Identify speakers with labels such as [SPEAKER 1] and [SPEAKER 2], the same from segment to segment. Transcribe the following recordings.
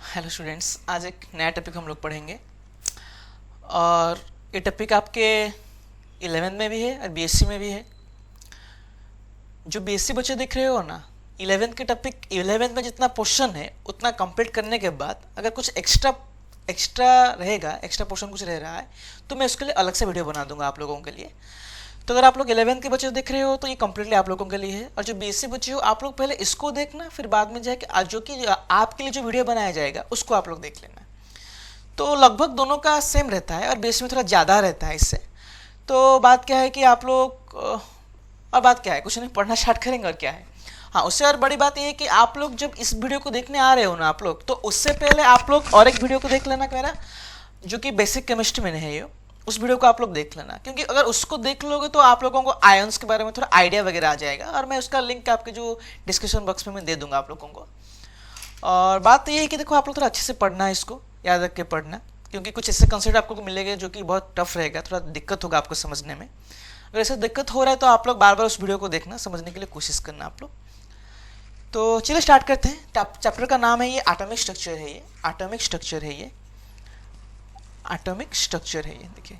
[SPEAKER 1] Hello students, आज एक नया टॉपिक हम लोग पढ़ेंगे और ये टॉपिक आपके 11th में भी है और बीएससी में भी है। जो बीएससी बच्चे देख रहे हो ना, 11th के टॉपिक 11th में जितना पोर्शन है उतना कंप्लीट करने के बाद अगर कुछ एक्स्ट्रा रहेगा, एक्स्ट्रा पोर्शन कुछ रह रहा है तो मैं उसके लिए अलग से वीडियो बना दूंगा आप लोगों के लिए। तो अगर आप लोग 11th के बच्चे देख रहे हो तो ये कम्प्लीटली आप लोगों के लिए है, और जो बीएससी बच्चे हो आप लोग पहले इसको देखना, फिर बाद में जाके आज जो कि आपके लिए जो वीडियो बनाया जाएगा उसको आप लोग देख लेना। तो लगभग दोनों का सेम रहता है और बीएससी में थोड़ा ज़्यादा रहता है इससे। तो बात क्या है कि आप लोग और बात क्या है, कुछ नहीं, पढ़ना स्टार्ट करेंगे और क्या है। हाँ, उससे और बड़ी बात ये है कि आप लोग जब इस वीडियो को देखने आ रहे हो ना आप लोग, तो उससे पहले आप लोग और एक वीडियो को देख लेना मेरा, जो कि बेसिक केमिस्ट्री में है। ये उस वीडियो को आप लोग देख लेना, क्योंकि अगर उसको देख लोगे तो आप लोगों को आयंस के बारे में थोड़ा आइडिया वगैरह आ जाएगा, और मैं उसका लिंक आपके जो डिस्क्रिप्शन बॉक्स में मैं दे दूंगा आप लोगों को। और बात ये है कि देखो, आप लोग थोड़ा अच्छे से पढ़ना है, इसको याद रख के पढ़ना, क्योंकि कुछ ऐसे कंसेप्ट आपको मिलेंगे जो कि बहुत टफ रहेगा, थोड़ा दिक्कत होगा आपको समझने में। अगर ऐसे दिक्कत हो रहा है तो आप लोग बार बार उस वीडियो को देखना, समझने के लिए कोशिश करना आप लोग। तो चलिए स्टार्ट करते हैं। चैप्टर का नाम है ये एटॉमिक स्ट्रक्चर है, ये एटॉमिक स्ट्रक्चर है, ये एटॉमिक स्ट्रक्चर है, ये देखिए,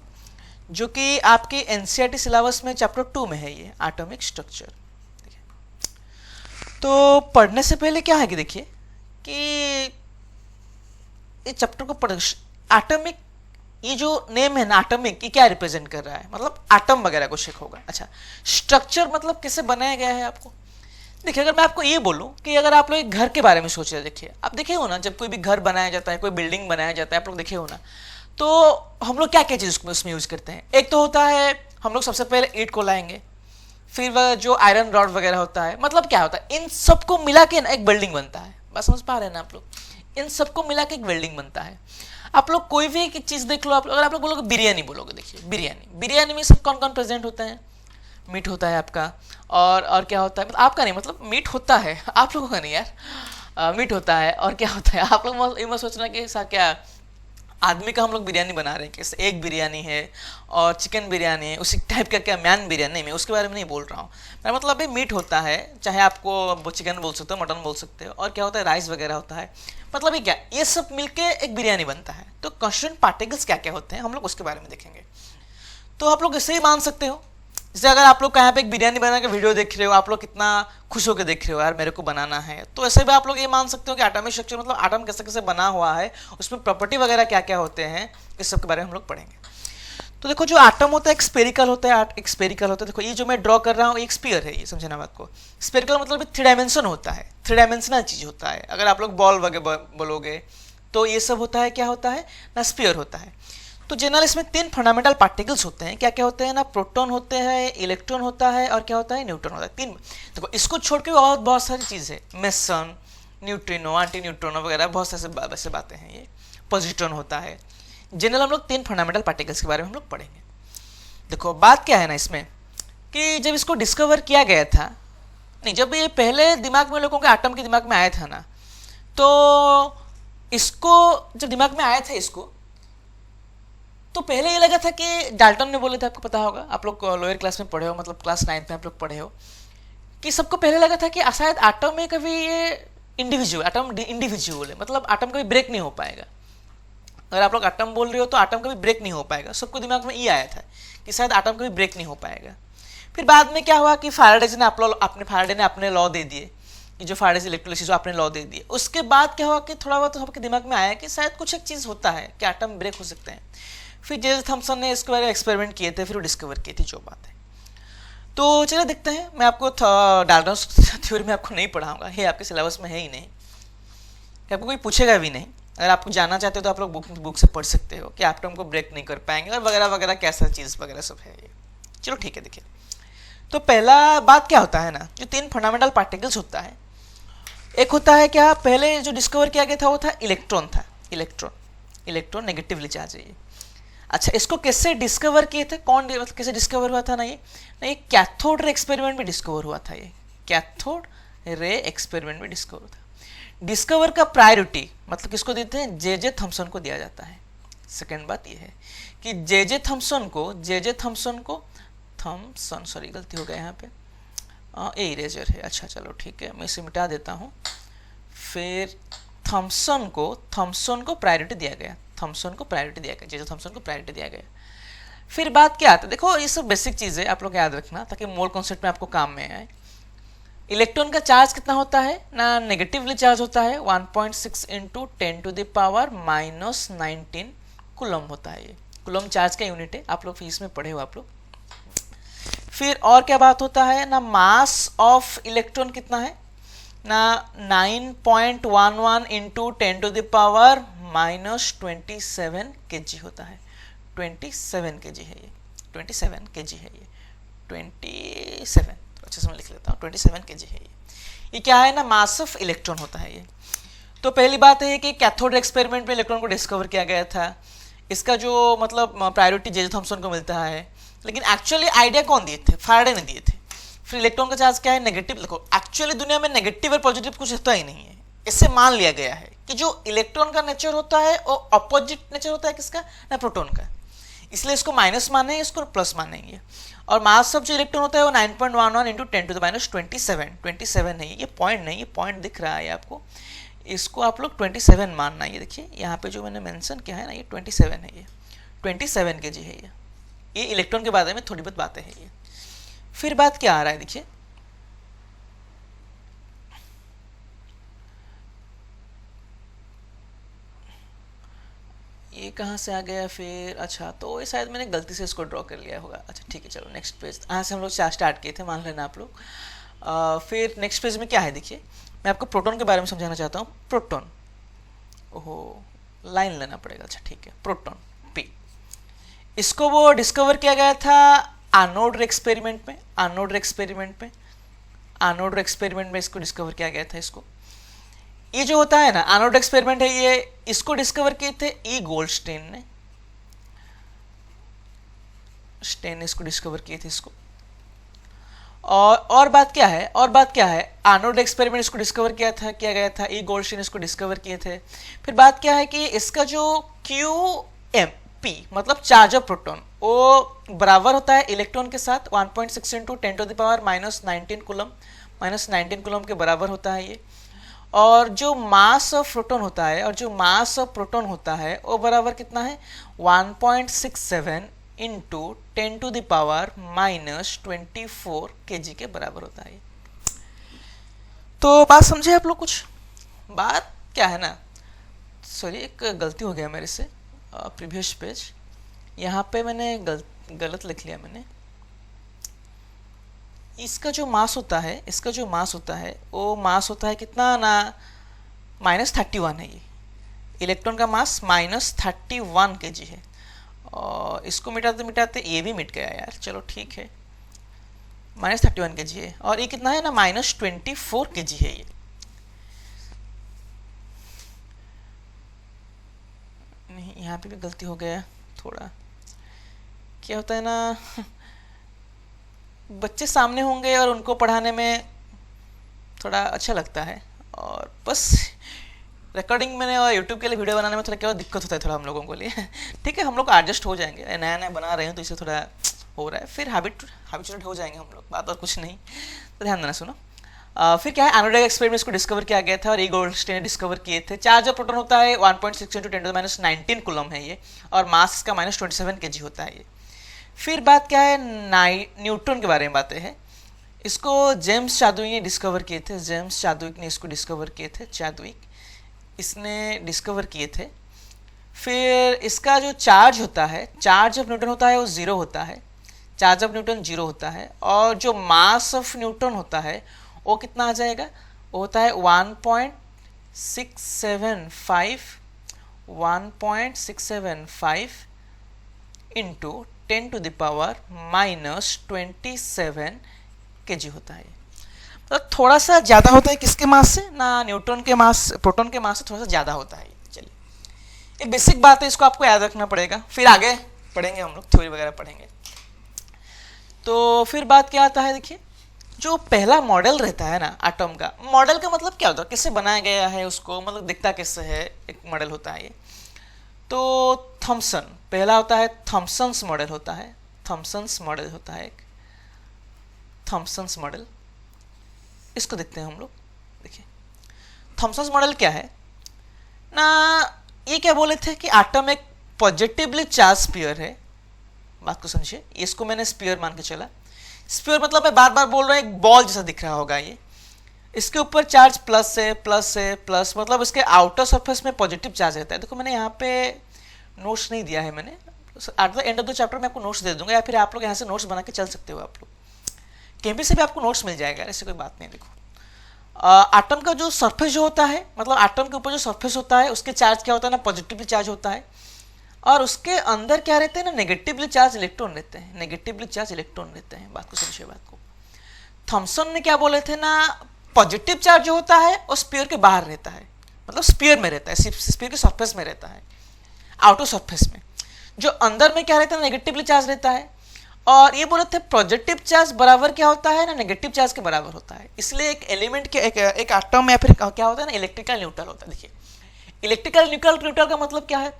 [SPEAKER 1] जो कि आपके एनसीईआरटी सिलेबस में चैप्टर 2 में है, ये एटॉमिक स्ट्रक्चर। तो पढ़ने से पहले क्या है कि देखिए कि ये चैप्टर को पढ़, एटॉमिक, ये जो नेम है ना एटॉमिक, ये क्या रिप्रेजेंट कर रहा है, मतलब एटम वगैरह को शेक होगा। अच्छा, स्ट्रक्चर मतलब कैसे बनाया गया है आपको देखिए। अगर मैं आपको ये बोलूं कि अगर आप लोग एक घर के बारे में सोच रहे, देखिए आप देखे हो ना, जब कोई भी घर बनाया जाता है, कोई बिल्डिंग बनाया जाता है, आप लोग देखे हो ना, तो हम लोग क्या क्या चीज़ उसमें यूज़ करते हैं। एक तो होता है हम लोग सबसे पहले ईंट को लाएंगे, फिर वह जो आयरन रॉड वगैरह होता है, मतलब क्या होता है, इन सबको मिला के ना एक बिल्डिंग बनता है। बस समझ पा रहे हैं ना आप लोग, इन सबको मिला के एक बिल्डिंग बनता है। आप लोग कोई भी एक चीज़ देख लो, आप लोग अगर आप लोग बोलोगे बिरयानी, बोलोगे, देखिए बिरयानी में सब कौन कौन प्रेजेंट होता है। मीट होता है आपका, और क्या होता है, मतलब आपका नहीं, मतलब मीट होता है, आप लोगों का नहीं यार, मीट होता है। और क्या होता है, आप लोग ये मत सोचना कि ऐसा क्या आदमी का हम लोग बिरयानी बना रहे हैं, कैसे एग बिरयानी है और चिकन बिरयानी है, उसी टाइप का क्या मैन बिरयानी, नहीं, मैं उसके बारे में नहीं बोल रहा हूँ। मेरा मतलब है मीट होता है, चाहे आपको चिकन बोल सकते हो, मटन बोल सकते हो, और क्या होता है, राइस वगैरह होता है। मतलब ये क्या, ये सब मिलके एक बिरयानी बनता है। तो कॉन्स्टिट्यूएंट पार्टिकल्स क्या क्या होते हैं हम लोग उसके बारे में देखेंगे। तो आप लोग इससे ही मान सकते हो, जैसे अगर आप लोग कहाँ पे एक बिरयानी बना के वीडियो देख रहे हो, आप लोग कितना खुश होकर देख रहे हो, यार मेरे को बनाना है, तो ऐसे भी आप लोग ये मान सकते हो कि एटॉमिक स्ट्रक्चर मतलब एटम कैसे कैसे बना हुआ है, उसमें प्रॉपर्टी वगैरह क्या क्या होते हैं, इस सब के बारे में हम लोग पढ़ेंगे। तो देखो, जो एटम होता है एक स्पेरिकल होता है, एक स्पेरिकल होता है। देखो ये जो मैं ड्रॉ कर रहा हूँ एक स्फीयर है, ये समझना बात को। स्पेरिकल मतलब 3 डायमेंशन होता है, 3 डायमेंशनल चीज होता है। अगर आप लोग बॉल वगैरह बोलोगे तो ये सब होता है, क्या होता है ना, स्फीयर होता है। तो जनरल इसमें 3 फंडामेंटल पार्टिकल्स होते हैं, क्या क्या होते हैं ना, प्रोटॉन होते हैं, इलेक्ट्रॉन होता है, और क्या होता है, न्यूट्रॉन होता है। 3, देखो इसको छोड़ के और बहुत सारी चीज़ है, मेसन, न्यूट्रिनो, एंटी न्यूट्रिनो वगैरह बहुत सारे वैसे बातें हैं। ये पॉजिट्रॉन होता है। जनरल हम लोग 3 फंडामेंटल पार्टिकल्स के बारे में हम लोग पढ़ेंगे। देखो बात क्या है ना इसमें, कि जब इसको डिस्कवर किया गया था, नहीं, जब ये पहले दिमाग में लोगों के एटम के दिमाग में आया था ना, तो इसको जब दिमाग में आया था इसको, तो पहले ये लगा था कि डाल्टन ने बोले थे, आपको पता होगा, आप लोग लोअर क्लास में पढ़े हो, मतलब क्लास 9th में आप लोग पढ़े हो, कि सबको पहले लगा था कि शायद एटम में कभी ये इंडिविजुअल है, मतलब एटम कभी ब्रेक नहीं हो पाएगा। अगर आप लोग एटम बोल रहे हो तो एटम कभी ब्रेक नहीं हो पाएगा, सबको दिमाग में ये आया था कि शायद एटम कभी ब्रेक नहीं हो पाएगा। फिर बाद में क्या हुआ कि फाराडे ने अपने लॉ दे दिए, कि जो फाराडे इलेक्ट्रोलिसिस आपने लॉ दे दिए। उसके बाद क्या हुआ कि थोड़ा बहुत सबके दिमाग में आया कि शायद कुछ एक चीज़ होता है कि एटम ब्रेक हो सकते हैं। फिर जे थॉमसन ने इसके बारे में एक्सपेरिमेंट किए थे, फिर वो डिस्कवर की थी जो बात है। तो चलिए देखते हैं, मैं आपको डाल्टन्स थ्योरी में आपको नहीं पढ़ाऊंगा, ये आपके सिलेबस में है ही नहीं, आपको कोई पूछेगा भी नहीं। अगर आपको जानना चाहते हो तो आप लोग बुक से पढ़ सकते हो कि एटम को ब्रेक नहीं कर पाएंगे और वगैरह वगैरह, कैसा चीज़ वगैरह सब है ये। चलो ठीक है, देखिए तो पहला बात क्या होता है ना, जो 3 फंडामेंटल पार्टिकल्स होता है, एक होता है क्या, पहले जो डिस्कवर किया गया था वो था इलेक्ट्रॉन था, इलेक्ट्रॉन नेगेटिवली चार्ज है ये। अच्छा, इसको कैसे डिस्कवर किए थे, कौन मतलब कैसे डिस्कवर हुआ था ना, ये कैथोड रे एक्सपेरिमेंट में डिस्कवर हुआ था, ये कैथोड रे एक्सपेरिमेंट में डिस्कवर हुआ था। डिस्कवर का प्रायोरिटी मतलब किसको देते हैं, जे थॉमसन को दिया जाता है। सेकेंड बात ये है कि जे थॉमसन को थॉमसन, सॉरी गलती हो गया यहाँ पे, ये इरेजर है, अच्छा चलो ठीक है, मैं इसे मिटा देता हूँ। फिर थॉमसन को प्रायोरिटी दिया गया, थॉमसन को प्रायोरिटी दिया गया, जे थॉमसन को प्रायोरिटी दिया गया। फिर बात क्या आता है, देखो ये सब बेसिक चीज़ है, आप लोग याद रखना ताकि मोल कॉन्सेप्ट में आपको काम में आए। इलेक्ट्रॉन का चार्ज कितना होता है ना, नेगेटिवली चार्ज होता है 1.6 इंटू 10⁻⁻19 कूलम होता है। ये कूलम चार्ज का यूनिट है, आप लोग फीस में पढ़े हो आप लोग। फिर और क्या बात होता है ना, मास ऑफ इलेक्ट्रॉन कितना है ना, 9.11 इंटू 10⁻⁻27 kg होता है। 27 kg है ये, 27 kg है ये, 27 अच्छे से मैं लिख लेता हूँ, 27 kg है ये क्या है ना, मास ऑफ इलेक्ट्रॉन होता है ये। तो पहली बात है कि कैथोड एक्सपेरिमेंट में इलेक्ट्रॉन को डिस्कवर किया गया था, इसका जो मतलब प्रायोरिटी जे थॉमसन को मिलता है, लेकिन एक्चुअली आइडिया कौन दिए थे, फैराडे ने दिए थे। फिर इलेक्ट्रॉन का चार्ज क्या है, नेगेटिव। देखो एक्चुअली दुनिया में नेगेटिव और पॉजिटिव कुछ होता ही नहीं है, इससे मान लिया गया है कि जो इलेक्ट्रॉन का नेचर होता है वो अपोजिट नेचर होता है किसका ना, प्रोटॉन का, इसलिए इसको माइनस मानेंगे, इसको प्लस मानेंगे। और मास ऑफ जो इलेक्ट्रॉन होता है वो 9.11 इंटू 10⁻27 है, ये पॉइंट नहीं, ये पॉइंट दिख रहा है आपको, इसको आप लोग 27 मानना। ये देखिए यहाँ पे जो मैंने मेंशन किया है ना, ये 27 है, ये 27 kg है ये इलेक्ट्रॉन के बारे में थोड़ी बहुत बातें हैं ये। फिर बात क्या आ रहा है, देखिए ये कहाँ से आ गया फिर, अच्छा तो ये शायद मैंने गलती से इसको ड्रॉ कर लिया होगा। अच्छा ठीक है, चलो नेक्स्ट पेज, यहाँ से हम लोग स्टार्ट किए थे, मान लेना आप लोग। फिर नेक्स्ट पेज में क्या है, देखिए मैं आपको प्रोटॉन के बारे में समझाना चाहता हूँ। प्रोटॉन, ओहो लाइन लेना पड़ेगा, अच्छा ठीक है, प्रोटॉन पी, इसको वो डिस्कवर किया गया था आर्नोल्ड एक्सपेरिमेंट में, आर्नोल्ड एक्सपेरिमेंट में इसको डिस्कवर किया गया था। इसको ये जो होता है ना आर्नोल्ड एक्सपेरिमेंट है, ये इसको डिस्कवर किए थे ई गोल्डस्टेन ने, इसको डिस्कवर किए थे इसको। और बात क्या है, आर्नोल्ड एक्सपेरिमेंट इसको डिस्कवर किया गया था, ई गोल्डस्टेन इसको डिस्कवर किए थे। फिर बात क्या है कि इसका जो QMP मतलब चार्ज ऑफ प्रोटॉन, वो बराबर होता है इलेक्ट्रॉन के साथ 1.6 इंटू 10⁻⁻19 कूलम, -19 कूलम के बराबर होता है ये। और जो मास ऑफ प्रोटॉन होता है वो बराबर कितना है, 1.67 इंटू 10⁻⁻24 kg के बराबर होता है। तो बात समझे आप लोग, कुछ बात क्या है ना, सॉरी एक गलती हो गया मेरे से, प्रीवियस पेज यहाँ पे मैंने गलत लिख लिया मैंने। इसका जो मास होता है, वो मास होता है कितना ना, -31 है ये, इलेक्ट्रॉन का मास -31 kg है। और इसको मिटाते मिटाते ये भी मिट गया यार, चलो ठीक है, -31 kg है। और ये कितना है ना, -24 kg है ये। नहीं यहाँ पे भी गलती हो गया थोड़ा, क्या होता है ना बच्चे सामने होंगे और उनको पढ़ाने में थोड़ा अच्छा लगता है, और बस रिकॉर्डिंग में और यूट्यूब के लिए वीडियो बनाने में थोड़ा क्या दिक्कत होता है थोड़ा हम लोगों को लिए ठीक है, हम लोग एडजस्ट हो जाएंगे, नया नया बना रहे हैं तो इसे थोड़ा हो रहा है, फिर हैबिचुएट हो जाएंगे हम लोग, बात और कुछ नहीं। तो ध्यान देना, सुनो। फिर क्या है, आर्नोल्ड एक्सपेरिमेंट इसको डिस्कवर किया गया था और ई गोल्डस्टेन डिस्कवर किए थे। चार्ज ऑफ प्रोटॉन होता है 1.6 इंटू 10⁻⁻19 कूलम है ये, और मास इसका -27 kg होता है ये। फिर बात क्या है, न्यूट्रॉन के बारे में बातें हैं। इसको जेम्स चादविक ने डिस्कवर किए थे, इसको डिस्कवर किए थे, इसने डिस्कवर किए थे। फिर इसका जो चार्ज होता है, चार्ज ऑफ न्यूट्रॉन होता है वो 0 होता है, चार्ज ऑफ न्यूट्रॉन 0 होता है। और जो मास ऑफ न्यूट्रॉन होता है वो कितना आ जाएगा, वो होता है 1.675 इंटू 10⁻⁻27 kg होता है। मतलब थोड़ा सा ज़्यादा होता है किसके मास से ना, प्रोटॉन के मास से थोड़ा सा ज़्यादा होता है। चलिए ये बेसिक बात है, इसको आपको याद रखना पड़ेगा, फिर आगे पढ़ेंगे हम लोग, थ्योरी वगैरह पढ़ेंगे। तो फिर बात क्या आता है, देखिए जो पहला मॉडल रहता है ना एटम का, मॉडल का मतलब क्या होता है, किससे बनाया गया है उसको, मतलब दिखता कैसे है, एक मॉडल होता है ये। तो थॉमसन पहला होता है, थॉमसन्स मॉडल होता है, एक थॉमसन्स मॉडल, इसको देखते हैं हम लोग। देखिए थॉमसन्स मॉडल क्या है, ना, ये क्या बोले थे कि एटम एक पॉजिटिवली चार्ज स्फीयर है। बात को समझिए, इसको मैंने स्फीयर मान के चला। स्फीयर मतलब मैं बार बार बोल रहा हूँ, एक बॉल जैसा दिख रहा होगा ये। इसके ऊपर चार्ज प्लस है, प्लस है, प्लस, मतलब इसके आउटर सरफेस में पॉजिटिव चार्ज रहता है। देखो मैंने यहाँ पे नोट्स नहीं दिया है, मैंने at the end of the chapter मैं आपको नोट्स दे दूंगा, या फिर आप लोग यहाँ से नोट्स बना के चल सकते हो। आप लोग कहीं भी से भी आपको नोट्स मिल जाएगा, ऐसे कोई बात नहीं। देखो एटम का जो सरफेस जो होता है, मतलब एटम के ऊपर जो सरफेस होता है उसके चार्ज क्या होता है ना, पॉजिटिवली चार्ज होता है। और उसके अंदर क्या रहते हैं ना, नेगेटिवली चार्ज इलेक्ट्रॉन रहते हैं, नेगेटिवली चार्ज इलेक्ट्रॉन रहते हैं। बात को समझिए बात को। थॉमसन ने क्या बोले थे ना, पॉजिटिव चार्ज जो होता है वो स्फीयर के बाहर रहता है, मतलब स्फीयर में रहता है, स्फीयर के सरफेस में रहता है, आउटर सरफेस में। जो अंदर में क्या रहता है, नेगेटिवली चार्ज रहता है। और ये बोले थे पॉजिटिव चार्ज बराबर क्या होता है ना, नेगेटिव चार्ज के बराबर होता है। इसलिए एक एलिमेंट के एक एटम या फिर क्या होता है ना, इलेक्ट्रिकल न्यूट्रल होता है। देखिए इलेक्ट्रिकल न्यूट्रल का मतलब क्या है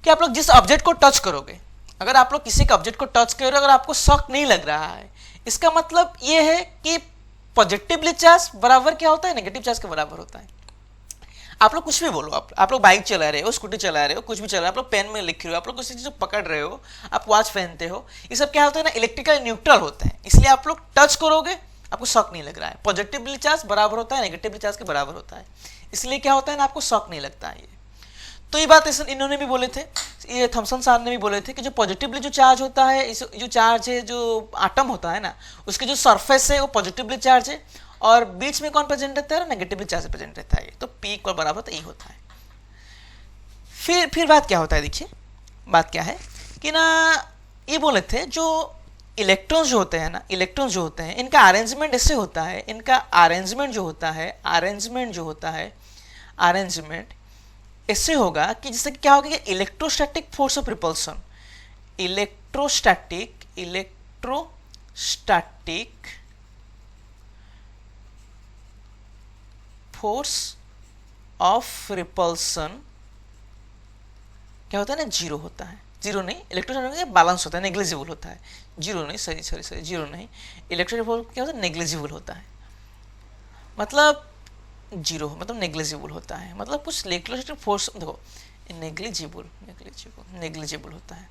[SPEAKER 1] कि आप लोग जिस ऑब्जेक्ट को टच करोगे, अगर आप लोग किसी के ऑब्जेक्ट को टच करोगे, अगर आपको शॉक नहीं लग रहा है, इसका मतलब ये है कि पॉजिटिवली चार्ज बराबर क्या होता है, नेगेटिव चार्ज के बराबर होता है। आप लोग कुछ भी बोलो, आप लोग बाइक चला रहे हो, स्कूटी चला रहे हो, कुछ भी चला रहे हो, आप लोग पेन में लिख रहे हो, आप लोग किसी चीज पकड़ रहे हो, आप वॉच पहनते हो, ये सब क्या होता है ना, इलेक्ट्रिकल न्यूट्रल होते हैं। इसलिए आप लोग टच करोगे आपको शॉक नहीं लग रहा है। पॉजिटिवली चार्ज बराबर होता है नेगेटिवली चार्ज के बराबर होता है, इसलिए क्या होता है ना, आपको शॉक नहीं लगता है। ये तो ये बात इन्होंने भी बोले थे, ये थॉमसन साहब ने भी बोले थे कि जो पॉजिटिवली जो चार्ज होता है, जो चार्ज है, जो एटम होता है ना, उसके जो सरफेस है वो पॉजिटिवली चार्ज है, और बीच में कौन प्रेजेंट रहता है, नेगेटिवली चार्ज प्रेजेंट रहता है। तो पी को बराबर तो ई होता है। फिर बात क्या होता है, देखिए बात क्या है कि ना, ये बोले थे जो इलेक्ट्रॉन्स जो होते हैं ना, इलेक्ट्रॉन्स जो होते हैं, इनका अरेंजमेंट ऐसे होता है, इनका अरेंजमेंट जो होता है, अरेंजमेंट ऐसे होगा कि जैसे क्या होगा कि electrostatic force of repulsion, electrostatic force of repulsion क्या होता है ना, जीरो होता है। जीरो नहीं, इलेक्ट्रोस्टैटिक बैलेंस होता है, नेग्लिजिबल होता है। जीरो नहीं, सॉरी जीरो नहीं, इलेक्ट्रोस्टैटिक फोर्स क्या होता है, नेग्लिजिबल होता है। मतलब जीरो मतलब नेग्लिजिबल होता है, मतलब कुछ इलेक्ट्रोस्टैटिक फोर्स देखो नेग्लिजिबल होता है।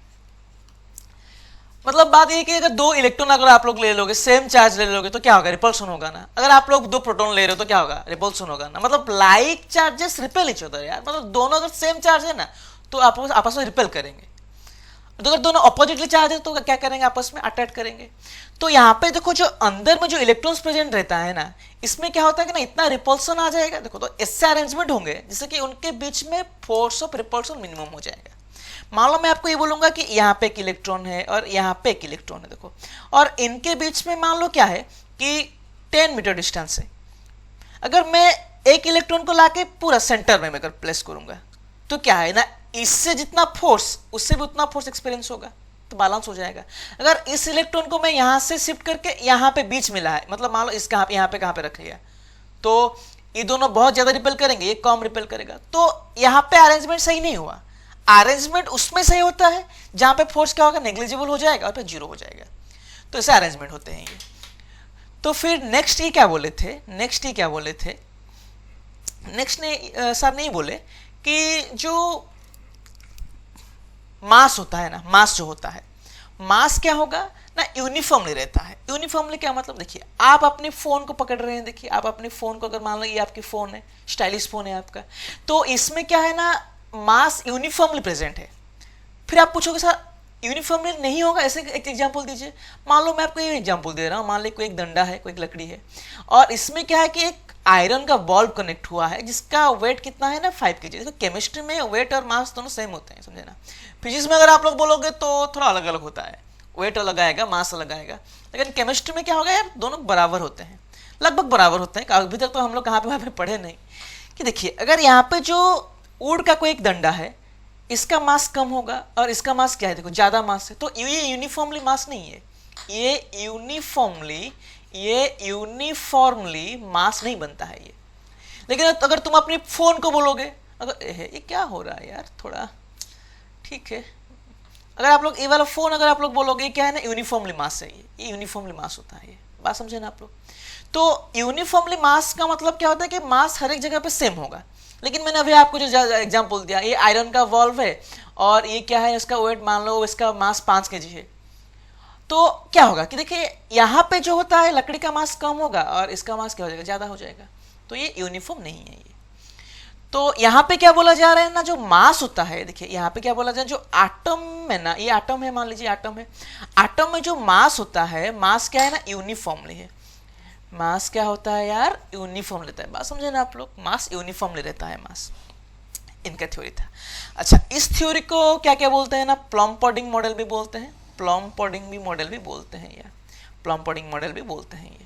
[SPEAKER 1] मतलब बात ये कि अगर दो इलेक्ट्रॉन अगर आप लोग ले लोगे, सेम चार्ज ले लोगे, तो क्या होगा, रिपल्सन होगा ना। अगर आप लोग दो प्रोटॉन ले रहे हो तो क्या होगा, रिपल्सन होगा ना। मतलब like charges repel each other यार, मतलब दोनों अगर सेम चार्ज है ना तो आपस में रिपेल करेंगे। तो अगर दोनों अपोजिटली चार्ज है तो क्या करेंगे, आपस में अट्रैक्ट करेंगे। तो यहाँ पे देखो जो अंदर में जो इलेक्ट्रॉन्स प्रेजेंट रहता है ना, इसमें क्या होता है कि ना इतना रिपल्सन आ जाएगा। देखो तो ऐसे अरेंजमेंट होंगे जिससे कि उनके बीच में फोर्स ऑफ रिपल्सन मिनिमम हो जाएगा। मान लो मैं आपको ये बोलूंगा कि यहाँ पे एक इलेक्ट्रॉन है और यहाँ पे एक इलेक्ट्रॉन है, देखो, और इनके बीच में मान लो क्या है कि 10 मीटर डिस्टेंस है। अगर मैं एक इलेक्ट्रॉन को लाके पूरा सेंटर में अगर प्लेस करूंगा तो क्या है ना, इससे जितना फोर्स उससे भी उतना फोर्स एक्सपीरियंस होगा, तो बैलेंस हो जाएगा। अगर इस इलेक्ट्रॉन को मैं यहां से शिफ्ट करके यहाँ पे बीच मिला है, मतलब मान लो इसका यहाँ पे कहाँ पे रख लिया, तो ये दोनों बहुत ज्यादा रिपेल करेंगे, ये कम रिपेल करेगा। तो यहाँ पे अरेंजमेंट सही नहीं हुआ। अरेंजमेंट उसमें सही होता है जहां पे फोर्स क्या होगा, नेग्लिजिबल हो जाएगा और फिर जीरो हो जाएगा। तो ऐसे अरेंजमेंट होते हैं ये। तो फिर नेक्स्ट ये क्या बोले थे, नेक्स्ट ने सर नहीं बोले कि जो मास होता है ना, मास जो होता है, मास क्या होगा ना, यूनिफॉर्मली रहता है। यूनिफॉर्मली क्या मतलब, देखिए आप अपने फोन को पकड़ रहे हैं, देखिए आप अपने फोन को अगर मान लो ये आपकी फोन है, स्टाइलिश फोन है आपका, तो इसमें क्या है ना, मास यूनिफॉर्मली प्रेजेंट है। फिर आप पूछोगे सर यूनिफॉर्मली नहीं होगा, ऐसे एक एग्जांपल दीजिए। मान लो मैं आपको ये एग्जांपल दे रहा हूँ, मान लो कोई एक डंडा है, कोई एक लकड़ी है, और इसमें क्या है कि एक आयरन का बॉल्ब कनेक्ट हुआ है जिसका वेट कितना है ना, 5 kg। देखो केमिस्ट्री में वेट और मास दोनों सेम होते हैं, समझे ना। फिजिक्स में अगर आप लोग बोलोगे तो थोड़ा अलग अलग होता है, वेट अलग आएगा, मास अलग आएगा। लेकिन केमिस्ट्री में क्या होगा यार, दोनों बराबर होते हैं, लगभग बराबर होते हैं। अभी तक तो हम लोग कहाँ पे वहाँ पे पढ़े नहीं कि देखिए अगर यहाँ पे जो वुड का कोई एक डंडा है, इसका मास कम होगा और इसका मास क्या है, देखो ज्यादा मास है, तो ये यूनिफॉर्मली मास नहीं है, ये यूनिफॉर्मली मास नहीं बनता है ये। लेकिन अगर तुम अपनी फोन को बोलोगे, अगर ये क्या हो रहा है यार, थोड़ा ठीक है, अगर आप लोग ये वाला फोन अगर आप लोग बोलोगे ये क्या है ना, यूनिफॉर्मली मास है, ये यूनिफॉर्मली मास होता है, ये बात समझे ना आप लोग। तो यूनिफॉर्मली मास का मतलब क्या होता है कि मास हर एक जगह पे सेम होगा। लेकिन मैंने अभी आपको जो एग्जाम्पल दिया, ये आयरन का वॉल्व है और ये क्या है, इसका वेट मान लो इसका मास 5 kg है, तो क्या होगा कि देखिए यहाँ पे जो होता है लकड़ी का मास कम होगा और इसका मास क्या हो जाएगा, ज़्यादा हो जाएगा। तो ये यूनिफॉर्म नहीं है ये। तो यहाँ पे क्या बोला जा रहा है ना, जो मास होता है, देखिए यहाँ पे क्या बोला जा रहा है, जो आटम है ना, ये आटम है, मान लीजिए आटम है, आटम में जो मास होता है, मास क्या है ना, यूनिफॉर्मली है। मास क्या होता है यार, यूनिफॉर्म लेता है। बात समझे ना आप लोग, मास यूनिफॉर्मली रहता है मास। इनका थ्योरी था। अच्छा, इस थ्योरी को क्या क्या बोलते हैं ना, प्लम-पॉडिंग मॉडल भी बोलते हैं, प्लम-पॉडिंग भी मॉडल भी बोलते हैं, या प्लम-पॉडिंग मॉडल भी बोलते हैं ये।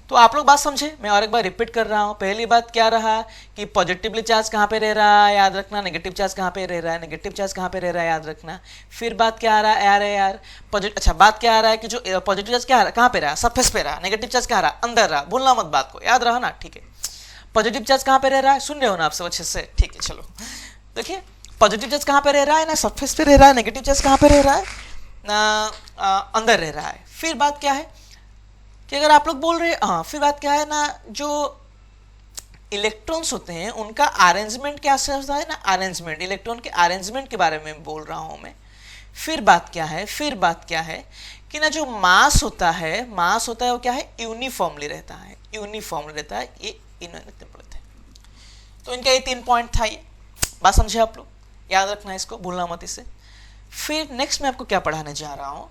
[SPEAKER 1] तो आप लोग बात समझे, मैं और एक बार रिपीट कर रहा हूँ। पहली बात क्या रहा कि पॉजिटिवली चार्ज कहाँ पे रह रहा है, याद रखना। नेगेटिव चार्ज कहाँ पे रह रहा है, नेगेटिव चार्ज कहाँ पे रह रहा है, याद रखना। फिर बात क्या आ रहा है यार, अच्छा बात क्या आ रहा है कि जो पॉजिटिव चार्ज क्या कहाँ पे रहा, सरफेस पे रहा, नेगेटिव चार्ज कहाँ रहा, अंदर रहा। भूलना मत बात को, याद रहा ना, ठीक है। पॉजिटिव चार्ज कहाँ पे रह रहा है, सुन रहे हो ना आप सब अच्छे से, ठीक है। चलो देखिए, पॉजिटिव चार्ज कहाँ पे रह रहा है ना, सरफेस पे रह रहा है। नेगेटिव चार्ज कहाँ पे रह रहा है ना, अंदर रह रहा है। फिर बात क्या है कि अगर आप लोग बोल रहे हैं, हाँ, फिर बात क्या है ना, जो इलेक्ट्रॉन्स होते हैं उनका अरेंजमेंट क्या होता है ना, अरेंजमेंट, इलेक्ट्रॉन के अरेंजमेंट के बारे में बोल रहा हूँ मैं। फिर बात क्या है, फिर बात क्या है कि ना जो मास होता है, मास होता है वो क्या है, यूनिफॉर्मली रहता है, यूनिफॉर्मली रहता है। ये इन्होंने पढ़े थे। तो इनका ये 3 पॉइंट था, ये बात समझे आप लोग, याद रखना इसको, भूलना मत इसे। फिर नेक्स्ट मैं आपको क्या पढ़ाने जा रहा हूँ,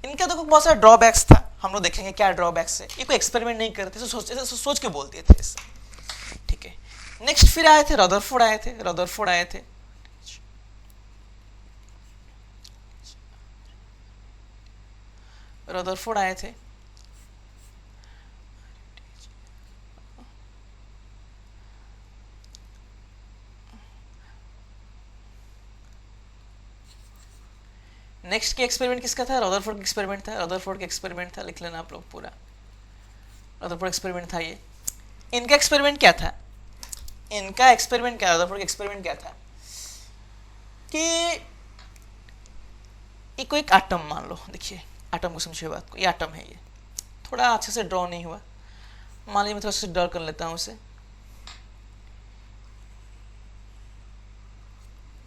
[SPEAKER 1] इनका देखो बहुत सारा ड्रॉबैक्स था, हम लोग देखेंगे क्या ड्रॉबैक्स है। ये कोई एक्सपेरिमेंट नहीं करते, सोच के बोलते थे इससे, ठीक है। नेक्स्ट फिर आए थे रदरफोर्ड, आए थे रदरफोर्ड, आए थे रदरफोर्ड, आए थे। नेक्स्ट के एक्सपेरिमेंट किसका था, रदरफोर्ड का एक्सपेरिमेंट था, रदरफोर्ड का एक्सपेरिमेंट था, लिख लेना आप लोग पूरा, रदरफोर्ड एक्सपेरिमेंट था ये। इनका एक्सपेरिमेंट क्या था, इनका एक्सपेरिमेंट क्या, रदरफोर्ड का एक्सपेरिमेंट क्या था कि ये कोई एक एटम मान लो, देखिए एटम को समझिए बात को, ये एटम है, ये थोड़ा अच्छे से ड्रॉ नहीं हुआ, मान लीजिए मैं थोड़ा सा ड्रॉ कर लेता हूँ उसे।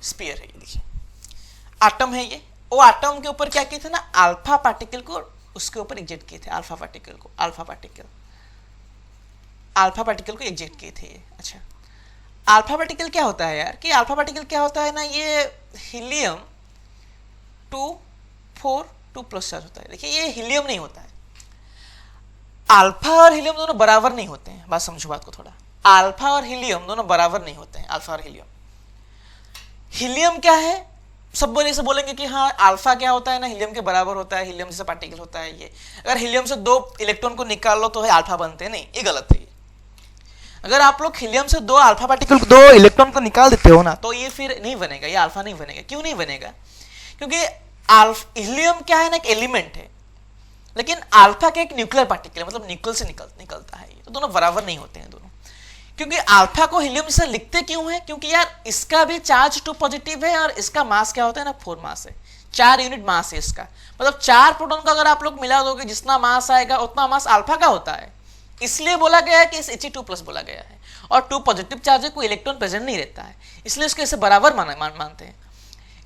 [SPEAKER 1] स्पीयर है ये, देखिए एटम है ये। वो एटम के ऊपर क्या किए थे ना, अल्फा पार्टिकल को उसके ऊपर एग्जेक्ट किए थे, अल्फा पार्टिकल को, अल्फा पार्टिकल को एग्जेक्ट किए थे ये। अच्छा, अल्फा पार्टिकल क्या होता है यार, कि अल्फा पार्टिकल क्या होता है ना, ये हीलियम 2 4 2+ चार्ज होता है। देखिए ये हीलियम नहीं होता है, अल्फा और हीलियम दोनों बराबर नहीं होते हैं। बात समझो बात को थोड़ा, अल्फा और हीलियम दोनों बराबर नहीं होते हैं, अल्फा और हीलियम। हीलियम क्या है, सब बोले से बोलेंगे कि हाँ अल्फा क्या होता है ना, हीलियम के बराबर होता है, हीलियम जैसा पार्टिकल होता है ये। अगर हीलियम से 2 इलेक्ट्रॉन को निकाल लो तो है अल्फा बनते हैं, नहीं, ये गलत है। अगर आप लोग हीलियम से 2 अल्फा पार्टिकल, 2 इलेक्ट्रॉन को निकाल देते हो ना, तो ये फिर नहीं बनेगा, ये अल्फा नहीं बनेगा। क्यों नहीं बनेगा, क्योंकि हीलियम क्या है ना, एक एलिमेंट है, लेकिन अल्फा का एक न्यूक्लियर पार्टिकल है, मतलब न्यूक्लियर से निकलता है ये, तो दोनों बराबर नहीं होते हैं दोनों। क्योंकि अल्फा को हीलियम से लिखते क्यों है, क्योंकि यार इसका भी चार्ज 2 पॉजिटिव है और इसका मास क्या होता है ना, 4 मास है, 4 यूनिट मास है इसका। मतलब 4 प्रोटॉन का अगर आप लोग मिला दोगे, जितना मास आएगा उतना मास अल्फा का होता है, इसलिए बोला गया है कि इस He2+ बोला गया है। और 2 पॉजिटिव चार्ज है, कोई इलेक्ट्रॉन प्रेजेंट नहीं रहता है, इसलिए उसको ऐसे बराबर मानते हैं,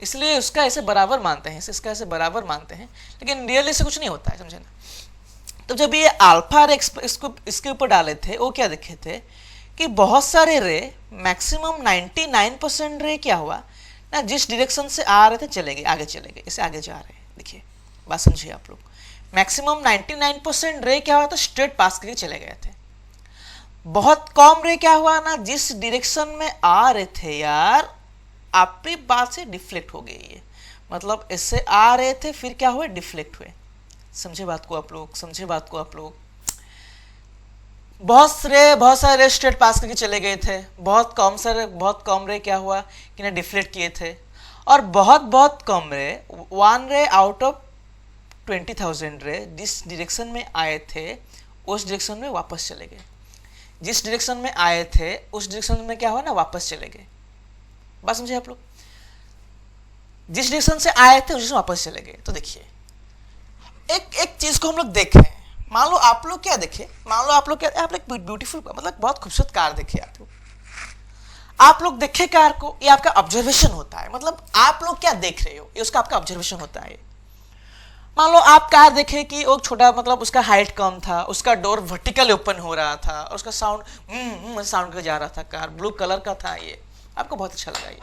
[SPEAKER 1] इसलिए उसका ऐसे बराबर मानते हैं, इसका ऐसे बराबर मानते हैं, लेकिन रियली से कुछ नहीं होता है, समझे ना। तो जब ये अल्फा रे इसको इसके ऊपर डाले थे, वो क्या देखे थे कि बहुत सारे रे, मैक्सिमम 99% रे क्या हुआ ना, जिस डायरेक्शन से आ रहे थे चले गए, आगे चले गए, इसे आगे जा रहे हैं। देखिए बात समझिए आप लोग, मैक्सिमम 99% रे क्या हुआ था, स्ट्रेट पास करके चले गए थे। बहुत कम रे क्या हुआ ना, जिस डायरेक्शन में आ रहे थे यार, आपकी बात से डिफ्लेक्ट हो गई ये, मतलब इससे आ रहे थे फिर क्या हुए, डिफ्लेक्ट हुए। समझे बात को आप लोग, समझे बात को आप लोग। बहुत सारे रे स्ट्रेट पास करके चले गए थे, बहुत कम रे क्या हुआ कि ना डिफ्लेक्ट किए थे, और बहुत कम रे, 1 रे आउट ऑफ 20,000 रे जिस डायरेक्शन में आए थे उस डायरेक्शन में वापस चले गए, जिस डायरेक्शन में आए थे उस डायरेक्शन में क्या हुआ ना, वापस चले गए। बात समझे आप लोग, जिस डायरेक्शन से आए थे उस वापस चले गए। तो देखिए एक चीज को हम लोग देखें, मान लो आप लोग क्या देखे, मान लो आप लोग क्या, आप लोग ब्यूटीफुल, मतलब बहुत खूबसूरत कार देखे आप लोग। आप लोग देखे कार को, ये आपका ऑब्जर्वेशन होता है, मतलब आप लोग क्या देख रहे हो ये उसका आपका ऑब्जर्वेशन होता है। मान लो आप कार देखे कि वो छोटा, मतलब उसका हाइट कम था, उसका डोर वर्टिकल ओपन हो रहा था और उसका साउंड साउंड कर जा रहा था, कार ब्लू कलर का था, ये आपको बहुत अच्छा लगा ये,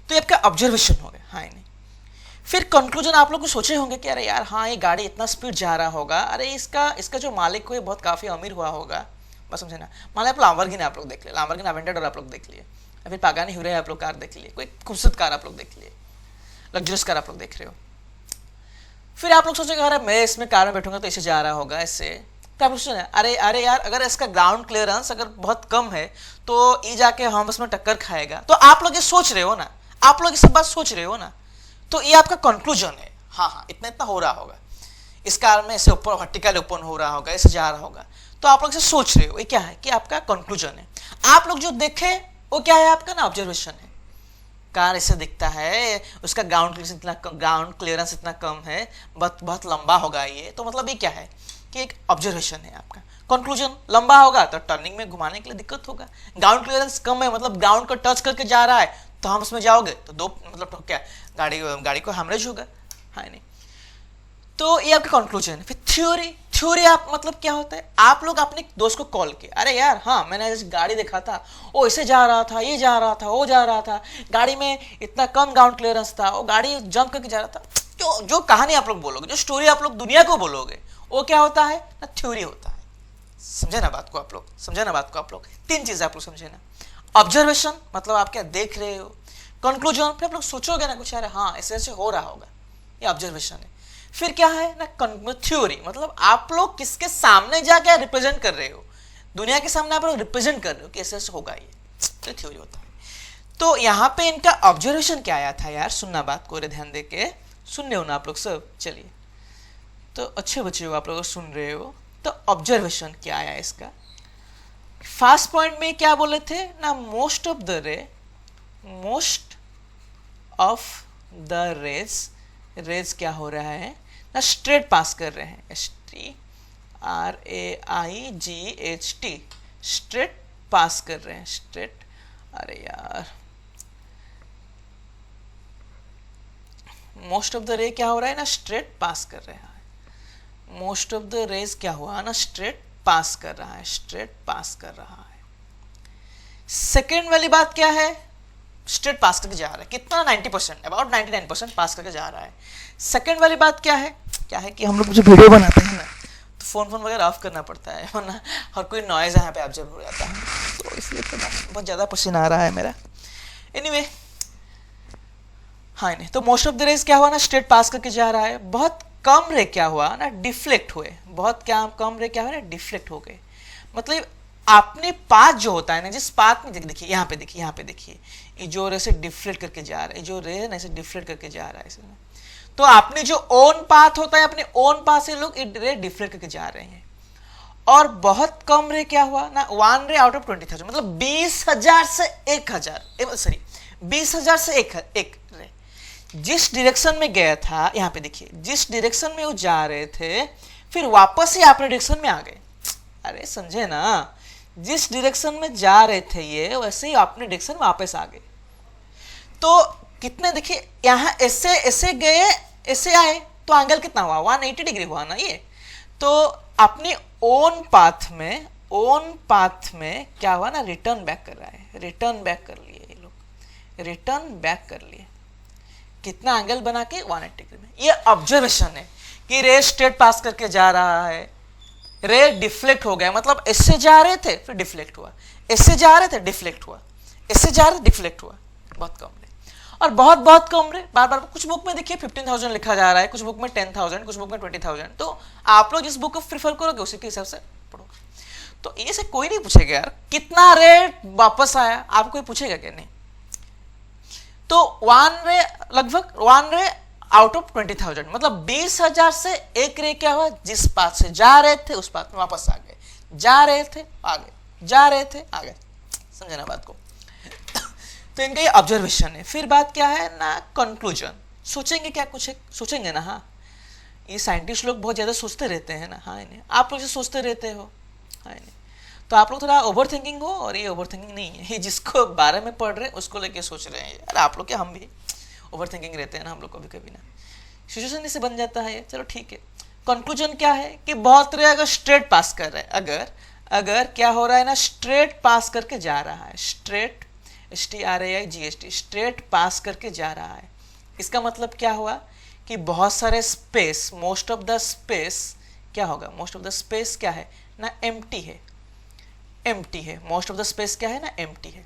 [SPEAKER 1] तो ये आपका ऑब्जर्वेशन हो गया। हाँ नहीं, फिर कंक्लूजन आप लोग को सोचे होंगे कि अरे यार हाँ ये गाड़ी इतना स्पीड जा रहा होगा, अरे इसका जो मालिक हो ये बहुत काफ़ी अमीर हुआ होगा, बस समझे ना। मान लो आप लैम्बोर्गिनी आप लोग देख लिए, लैम्बोर्गिनी अवेंटेडोर आप लोग देख लिए, या फिर पागानी ह्यूरे आप लोग कार देख लिए, कोई खूबसूरत कार आप लोग देख लिए, लग्जरियस कार आप लोग देख रहे हो, फिर आप लोग सोचेंगे अरे मैं इसमें कार में बैठूंगा तो इसे जा रहा होगा इससे, तो आप लोग सोचेंगे अरे अरे यार अगर इसका ग्राउंड क्लियरेंस अगर बहुत कम है तो ये जाके हम उसमें टक्कर खाएगा। तो आप लोग ये सोच रहे हो ना, आप लोग ये सब बात सोच रहे हो ना, तो ये आपका कंक्लूजन है। हाँ हाँ इतना इतना हो रहा होगा, इस कार में इसे ऊपर वर्टिकल ओपन हो रहा होगा, इसे जा रहा होगा, तो आप लोग इसे सोच रहे हो, ये क्या है कि आपका कंक्लूजन है। आप लोग जो देखे वो क्या है, आपका ना ऑब्जर्वेशन है। कार इसे दिखता है, उसका ग्राउंड क्लियरेंस इतना कम है, बहुत बहुत लंबा होगा ये, तो मतलब ये क्या है कि एक ऑब्जर्वेशन है आपका। कंक्लूजन लंबा होगा तो टर्निंग में घुमाने के लिए दिक्कत होगा, ग्राउंड क्लियरेंस कम है मतलब ग्राउंड को टच करके जा रहा है तो हम उसमें जाओगे तो दो मतलब क्या गाड़ी को हैमरेज होगा। हाँ नहीं, तो ये आपका कंक्लूजन है। फिर थ्योरी आप मतलब क्या होता है, आप लोग अपने दोस्त को कॉल किए, अरे यार हाँ मैंने गाड़ी देखा था, वो इसे जा रहा था, ये जा रहा था, वो जा रहा था, गाड़ी में इतना कम ग्राउंड क्लियरेंस था, वो गाड़ी जंप करके जा रहा था। जो कहानी आप लोग बोलोगे, जो स्टोरी आप लोग दुनिया को बोलोगे, वो क्या होता है ना, थ्योरी होता है। समझे ना बात को आप लोग, समझे ना बात को आप लोग, तीन चीजें आप लोग समझे ना। ऑब्जर्वेशन मतलब आप क्या देख रहे हो, कंक्लूजन फिर आप लोग सोचोगे ना कुछ, अरे हाँ ऐसे ऐसे हो रहा होगा, ये ऑब्जर्वेशन है। फिर क्या है ना थ्योरी, मतलब आप लोग किसके सामने जाके रिप्रेजेंट कर रहे हो, दुनिया के सामने आप लोग रिप्रेजेंट कर रहे हो कि ऐसे ऐसे होगा ये, तो थ्योरी होता है। तो यहाँ पे इनका ऑब्जर्वेशन क्या आया था यार, सुनना बात को ध्यान दे के सुन रहे हो ना आप लोग सब, चलिए तो अच्छे बच्चे हो आप लोग सुन रहे हो। तो ऑब्जर्वेशन क्या आया इसका, फर्स्ट पॉइंट में क्या बोले थे ना, मोस्ट ऑफ द रेज क्या हो रहा है ना, स्ट्रेट पास कर रहे हैं, STRAIGHT, स्ट्रेट पास कर रहे हैं, स्ट्रेट, अरे यार मोस्ट ऑफ द रे क्या हो रहा है ना, स्ट्रेट पास कर रहे हैं, मोस्ट ऑफ द रेज क्या हुआ ना, स्ट्रेट पास कर रहा है, स्ट्रेट पास कर रहा है। सेकेंड वाली बात क्या है, स्ट्रेट पास करके जा रहा है, कितना 90%, अबाउट 99% पास करके जा रहा है। सेकेंड वाली बात क्या है कि हम लोग जो वीडियो बनाते हैं ना तो फोन वगैरह ऑफ करना पड़ता है, वरना हर कोई नॉइज यहाँ पे ऑब्जर्व हो जाता है, तो इसलिए तो बहुत ज़्यादा पसीना आ रहा है मेरा। एनीवे हाँ नहीं, तो मोस्ट ऑफ द रेज क्या हुआ ना, स्ट्रेट पास करके जा रहा है। बहुत कम रे क्या हुआ ना, डिफ्लेक्ट हुए, बहुत क्या कम रे क्या हुआ ना, डिफ्लेक्ट हो गए। मतलब आपने पाथ जो होता है ना, जिस पाथ में देखिए यहाँ पे देखिए ये जो रे से डिफ्लेक्ट करके जा रहा है, जो रे है ना ऐसे डिफ्लेक्ट करके जा रहा है इसमें, तो आपने जो ओन पाथ होता है अपने ओन पाथ से लोग रे डिफ्लेक्ट करके जा रहे हैं। और बहुत कम रे क्या हुआ ना, 1 रे आउट ऑफ 20,000, मतलब 20,000 से 1,000, सॉरी 20,000 से एक रे जिस डायरेक्शन में गया था, यहाँ पे देखिए जिस डायरेक्शन में वो जा रहे थे फिर वापस ही अपने डायरेक्शन में आ गए। अरे समझे ना, जिस डायरेक्शन में जा रहे थे ये वैसे ही अपने डायरेक्शन में वापस आ गए। तो कितने देखिए यहाँ ऐसे गए ऐसे आए तो एंगल कितना हुआ, 180 डिग्री हुआ ना ये। तो अपनी ओन पाथ में क्या हुआ ना, रिटर्न बैक कर रहा है, रिटर्न बैक कर लिए ये लोग, रिटर्न बैक कर लिए, कितना एंगल बना के 180 डिग्री में। ये ऑब्जर्वेशन है कि रे स्ट्रेट पास करके जा रहा है, रे डिफ्लेक्ट हो गया, मतलब इससे जा रहे थे फिर डिफ्लेक्ट हुआ, इससे जा रहे थे डिफ्लेक्ट हुआ, इससे जा रहे डिफ्लेक्ट हुआ। बहुत कम रे और बहुत कम रे, बार बार कुछ बुक में देखिए 15,000 लिखा जा रहा है, कुछ बुक में 10,000, कुछ बुक में 20,000। तो आप लोग जिस बुक को प्रिफर करोगे उसी के हिसाब से पढ़ोगे। तो ये से कोई नहीं पूछेगा यार कितना रे वापस आया, आपको कोई पूछेगा क्या, नहीं। तो 1 रे लगभग 1 रे आउट ऑफ 20,000, मतलब 20,000 से एक रे क्या हुआ, जिस पाथ से जा रहे थे उस पाथ में वापस आ गए, जा रहे थे आ गए, जा रहे थे आ गए। समझे ना बात को। तो इनका ये ऑब्जर्वेशन है। फिर बात क्या है ना, कंक्लूजन। सोचेंगे क्या, कुछ सोचेंगे ना। हाँ ये साइंटिस्ट लोग बहुत ज़्यादा सोचते रहते हैं ना। हाँ नहीं, आप लोग सोचते रहते हो। हाँ नहीं, तो आप लोग थोड़ा ओवर थिंकिंग हो, और ये ओवर थिंकिंग नहीं है, ये जिसको बारे में पढ़ रहे हैं उसको लेके सोच रहे हैं। यार आप लोग क्या, हम भी ओवर थिंकिंग रहते हैं ना हम लोग कभी कभी ना, सिचुएशन से बन जाता है ये। चलो ठीक है, कंक्लूजन क्या है कि बहुत तरह अगर स्ट्रेट पास कर रहे हैं, अगर क्या हो रहा है ना, स्ट्रेट पास करके जा रहा है, स्ट्रेट STRAIGST, स्ट्रेट पास करके जा रहा है, इसका मतलब क्या हुआ कि बहुत सारे space, most of the space क्या होगा, मोस्ट ऑफ द स्पेस क्या है ना, एम्प्टी है, एम्प्टी है, मोस्ट ऑफ द स्पेस क्या है ना, एम्प्टी है,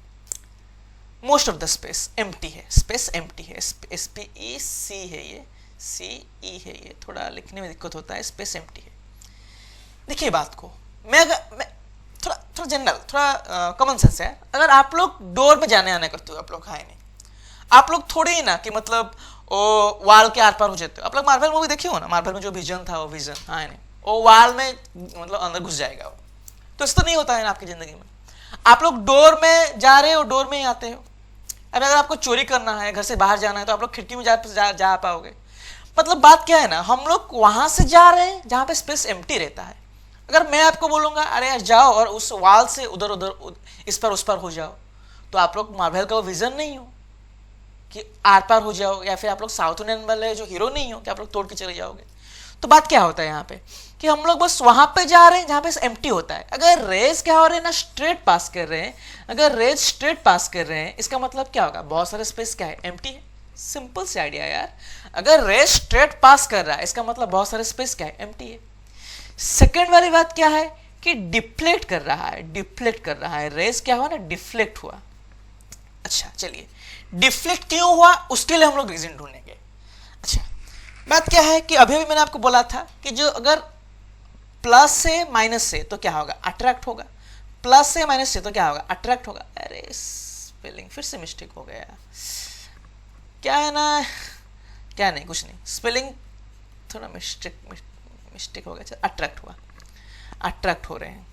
[SPEAKER 1] most of the space empty है, स्पेस एम्प्टी है, SPEC है ये, CE है ये, थोड़ा लिखने में दिक्कत होता है, स्पेस एम्प्टी है। देखिए बात को, मैं थोड़ा जनरल, थोड़ा कॉमन सेंस है। अगर आप लोग डोर में जाने आने करते हो, आप लोग, हाँ नहीं, आप लोग थोड़ी ही ना कि मतलब वो वाल के आर पार हो जाते हो। आप लोग मार्वल मूवी देखी हो ना, मार्वल में जो विजन था, वो विजन, हाँ नहीं, वो वाल में मतलब अंदर घुस जाएगा वो, तो ऐसा तो नहीं होता है ना आपकी जिंदगी में। आप लोग डोर में जा रहे हो, डोर में ही आते हो। अब अगर आपको चोरी करना है, घर से बाहर जाना है, तो आप लोग खिड़की में जा पाओगे। मतलब बात क्या है ना, हम लोग वहां से जा रहे हैं जहां पे स्पेस एम्प्टी रहता है। अगर मैं आपको बोलूंगा अरे यार जाओ और उस वाल से उधर उधर इस पर उस पर हो जाओ, तो आप लोग मार्वल का वो विजन नहीं हो कि आर पार हो जाओ, या फिर आप लोग साउथ इंडियन वाले जो हीरो नहीं हो कि आप लोग तोड़ के चले जाओगे। तो बात क्या होता है यहाँ पे कि हम लोग बस वहां पे जा रहे हैं जहां पे एम्प्टी होता है। अगर रेज क्या हो रहे हैं ना, स्ट्रेट पास कर रहे हैं, अगर रेज स्ट्रेट पास कर रहे हैं, इसका मतलब क्या होगा, बहुत सारे स्पेस क्या है, एम्प्टी है। सिंपल सी आइडिया यार, अगर रेज स्ट्रेट पास कर रहा है, इसका मतलब बहुत सारे स्पेस क्या है, एम्प्टी है। सेकेंड वाली बात क्या है कि डिफ्लेक्ट कर रहा है, डिफ्लेक्ट कर रहा है, रेज क्या हुआ ना, डिफ्लेक्ट हुआ। अच्छा चलिए, डिफ्लेक्ट क्यों हुआ उसके लिए हम लोग रीजन ढूंढेंगे। अच्छा बात क्या है कि अभी मैंने आपको बोला था कि जो अगर प्लस से माइनस से तो क्या होगा, अट्रैक्ट होगा, प्लस से माइनस से तो क्या होगा, अट्रैक्ट होगा। अरे स्पेलिंग फिर से मिस्टेक हो गया, क्या है ना, क्या नहीं, कुछ नहीं, स्पेलिंग थोड़ा मिस्टेक हो गया, अट्रैक्ट हुआ, अट्रैक्ट हो रहे हैं।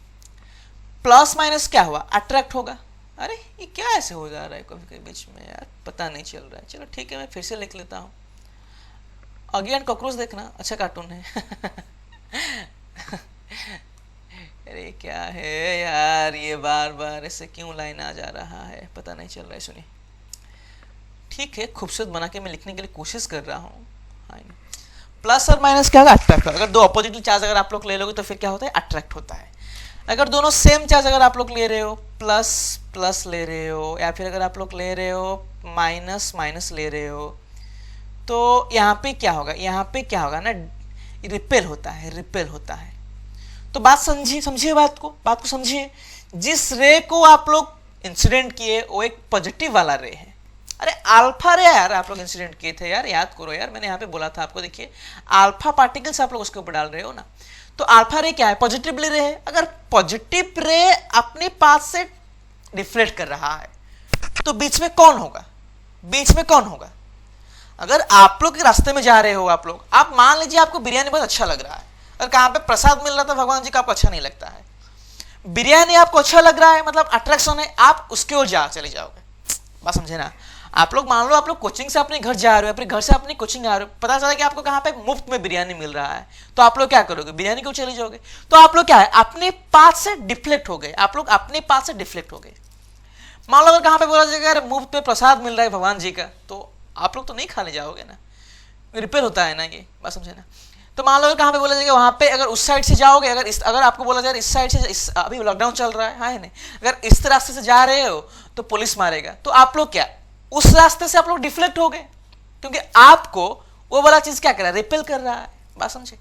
[SPEAKER 1] प्लस माइनस क्या हुआ, अट्रैक्ट होगा। अरे ये क्या ऐसे हो जा रहा है कभी कभी बीच में यार, पता नहीं चल रहा है। चलो ठीक है, मैं फिर से लिख लेता हूँ। ऑगी एंड कॉकरोच देखना, अच्छा कार्टून है। अरे क्या है यार, ये बार बार ऐसे क्यों लाइन आ जा रहा है, पता नहीं चल रहा है। सुनिए, ठीक है, खूबसूरत बना के मैं लिखने के लिए कोशिश कर रहा हूँ। प्लस और माइनस क्या होगा, अट्रैक्ट होगा। अगर दो अपोजिट चार्ज अगर आप लोग ले लोगे तो फिर क्या होता है, अट्रैक्ट होता है। अगर दोनों सेम चार्ज अगर आप लोग ले रहे हो, प्लस प्लस ले रहे हो, या फिर अगर आप लोग ले रहे हो माइनस माइनस ले रहे हो, तो यहाँ पे क्या होगा, यहाँ पे क्या होगा ना, रिपेल होता है, रिपेल होता है। तो बात समझिए बात को समझिए। जिस रे को आप लोग इंसिडेंट किए वो एक पॉजिटिव वाला रे है। अरे अल्फा रे यार, आप लोग इंसिडेंट किए थे यार, याद करो यार, मैंने यहाँ पे बोला था आपको। देखिए अल्फा पार्टिकल्स आप लोग उसके ऊपर डाल रहे हो ना, तो अल्फा रे क्या है, पॉजिटिव रे है। अगर पॉजिटिव रे अपने पास से डिफ्लेक्ट कर रहा है तो बीच में कौन होगा, बीच में कौन होगा। अगर आप लोग के रास्ते में जा रहे हो, आप मान लीजिए आपको बिरयानी बहुत अच्छा लग रहा है, और कहाँ पे प्रसाद मिल रहा था भगवान जी का, आपको अच्छा नहीं लगता है। बिरयानी आपको अच्छा लग रहा है, मतलब अट्रैक्शन है, आप उसके ओर चले जाओगे। बात समझे ना। आप लोग मान लो आप लोग कोचिंग से अपने घर जा रहे हो, अपने घर से अपनी कोचिंग आ रहे हो, पता चला कि आपको कहाँ पे मुफ्त में बिरयानी मिल रहा है, तो आप लोग क्या करोगे, बिरयानी को चले जाओगे। तो आप लोग क्या है, अपने पाथ से डिफ्लेक्ट हो गए, आप लोग अपने पाथ से डिफ्लेक्ट हो गए। मान लो अगर कहाँ पे बोला जाएगा मुफ्त में प्रसाद मिल रहा है भगवान जी का, तो आप लोग तो नहीं खाने जाओगे ना, रिपेयर होता है ना ये, बात समझे ना। तो मान लो कहाँ पे बोला जाएगा, वहाँ पे अगर उस साइड से जाओगे, अगर आपको बोला जाए इस साइड से, अभी लॉकडाउन चल रहा है, हाँ नहीं, अगर इस रास्ते से जा रहे हो तो पुलिस मारेगा, तो आप लोग क्या उस रास्ते से आप लोग डिफ्लेक्ट हो गए, क्योंकि आपको वो वाला चीज क्या कर रहा है, रिपेल कर रहा है। बात समझे।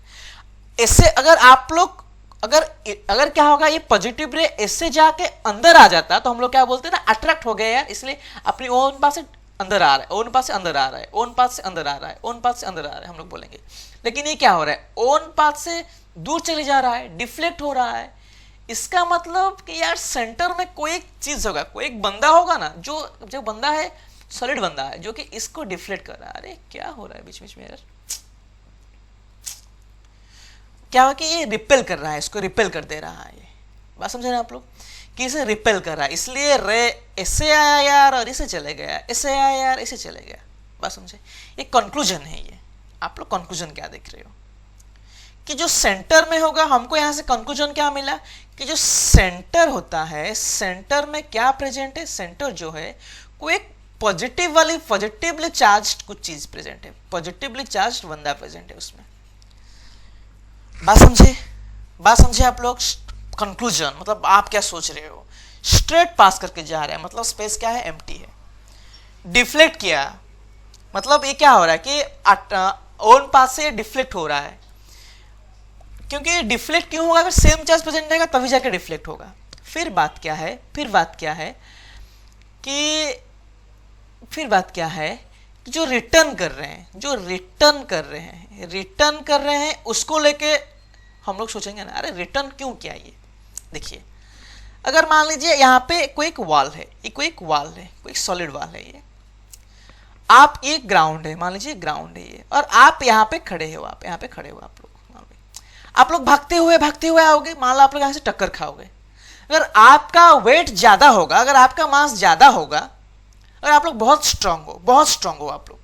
[SPEAKER 1] इससे अगर आप लोग अगर क्या होगा, ये पॉजिटिव रे इससे जाके अंदर आ जाता तो हम लोग क्या बोलते हैं ना, अट्रैक्ट हो गए यार, इसलिए अपनी ओन पास से अंदर आ रहा है, ओन पास से अंदर आ रहा है, ओन पास से अंदर आ रहा है, ओन पास से अंदर आ रहा है, हम लोग बोलेंगे। लेकिन ये क्या हो रहा है, ओन पास से दूर चले जा रहा है, डिफ्लेक्ट हो रहा है। इसका मतलब कि यार सेंटर में कोई एक चीज होगा, कोई एक बंदा होगा ना, जो बंदा है सॉलिड बंदा है, जो कि इसको डिफ्लेक्ट कर रहा है। अरे क्या हो रहा है बीच बीच में यार, क्या हो कि ये रिपेल कर रहा है, इसको रिपेल कर दे रहा है। ये बात समझे ना आप लोग, कि इसे रिपेल कर रहा है, इसलिए रे ऐसे आया यार और इसे चले गया, ऐसे आया यार इसे चले गया। बात समझे। ये कंक्लूजन है। ये आप लोग कंक्लूजन क्या देख रहे हो कि जो सेंटर में होगा, हमको यहां से कंक्लूजन क्या मिला कि जो सेंटर होता है, सेंटर में क्या प्रेजेंट है, सेंटर जो है कोई एक पॉजिटिव वाली पॉजिटिवली चार्ज कुछ चीज प्रेजेंट है, पॉजिटिवली चार्ज बंदा प्रेजेंट है उसमें। बात समझे आप लोग। कंक्लूजन मतलब आप क्या सोच रहे हो, स्ट्रेट पास करके जा रहे हैं मतलब स्पेस क्या है, एम्प्टी है। डिफ्लेक्ट किया मतलब ये क्या हो रहा है कि ओन पास से डिफ्लेक्ट हो रहा है, क्योंकि डिफ्लेक्ट क्यों होगा, अगर सेम चार्ज प्रेजेंट रहेगा तभी जाके डिफ्लेक्ट होगा। फिर बात क्या है कि जो रिटर्न कर रहे हैं उसको लेके हम लोग सोचेंगे ना, अरे रिटर्न क्यों किया ये। देखिए अगर मान लीजिए यहाँ पे कोई एक वॉल है, कोई सॉलिड वॉल है, ये आप, ये ग्राउंड है, मान लीजिए ग्राउंड है ये, और आप यहाँ पे खड़े हो, आप लोग भागते हुए आओगे, मान लो आप लोग यहाँ से टक्कर खाओगे। अगर आपका वेट ज्यादा होगा, अगर आपका मास ज्यादा होगा, अगर आप लोग बहुत स्ट्रांग हो आप लोग,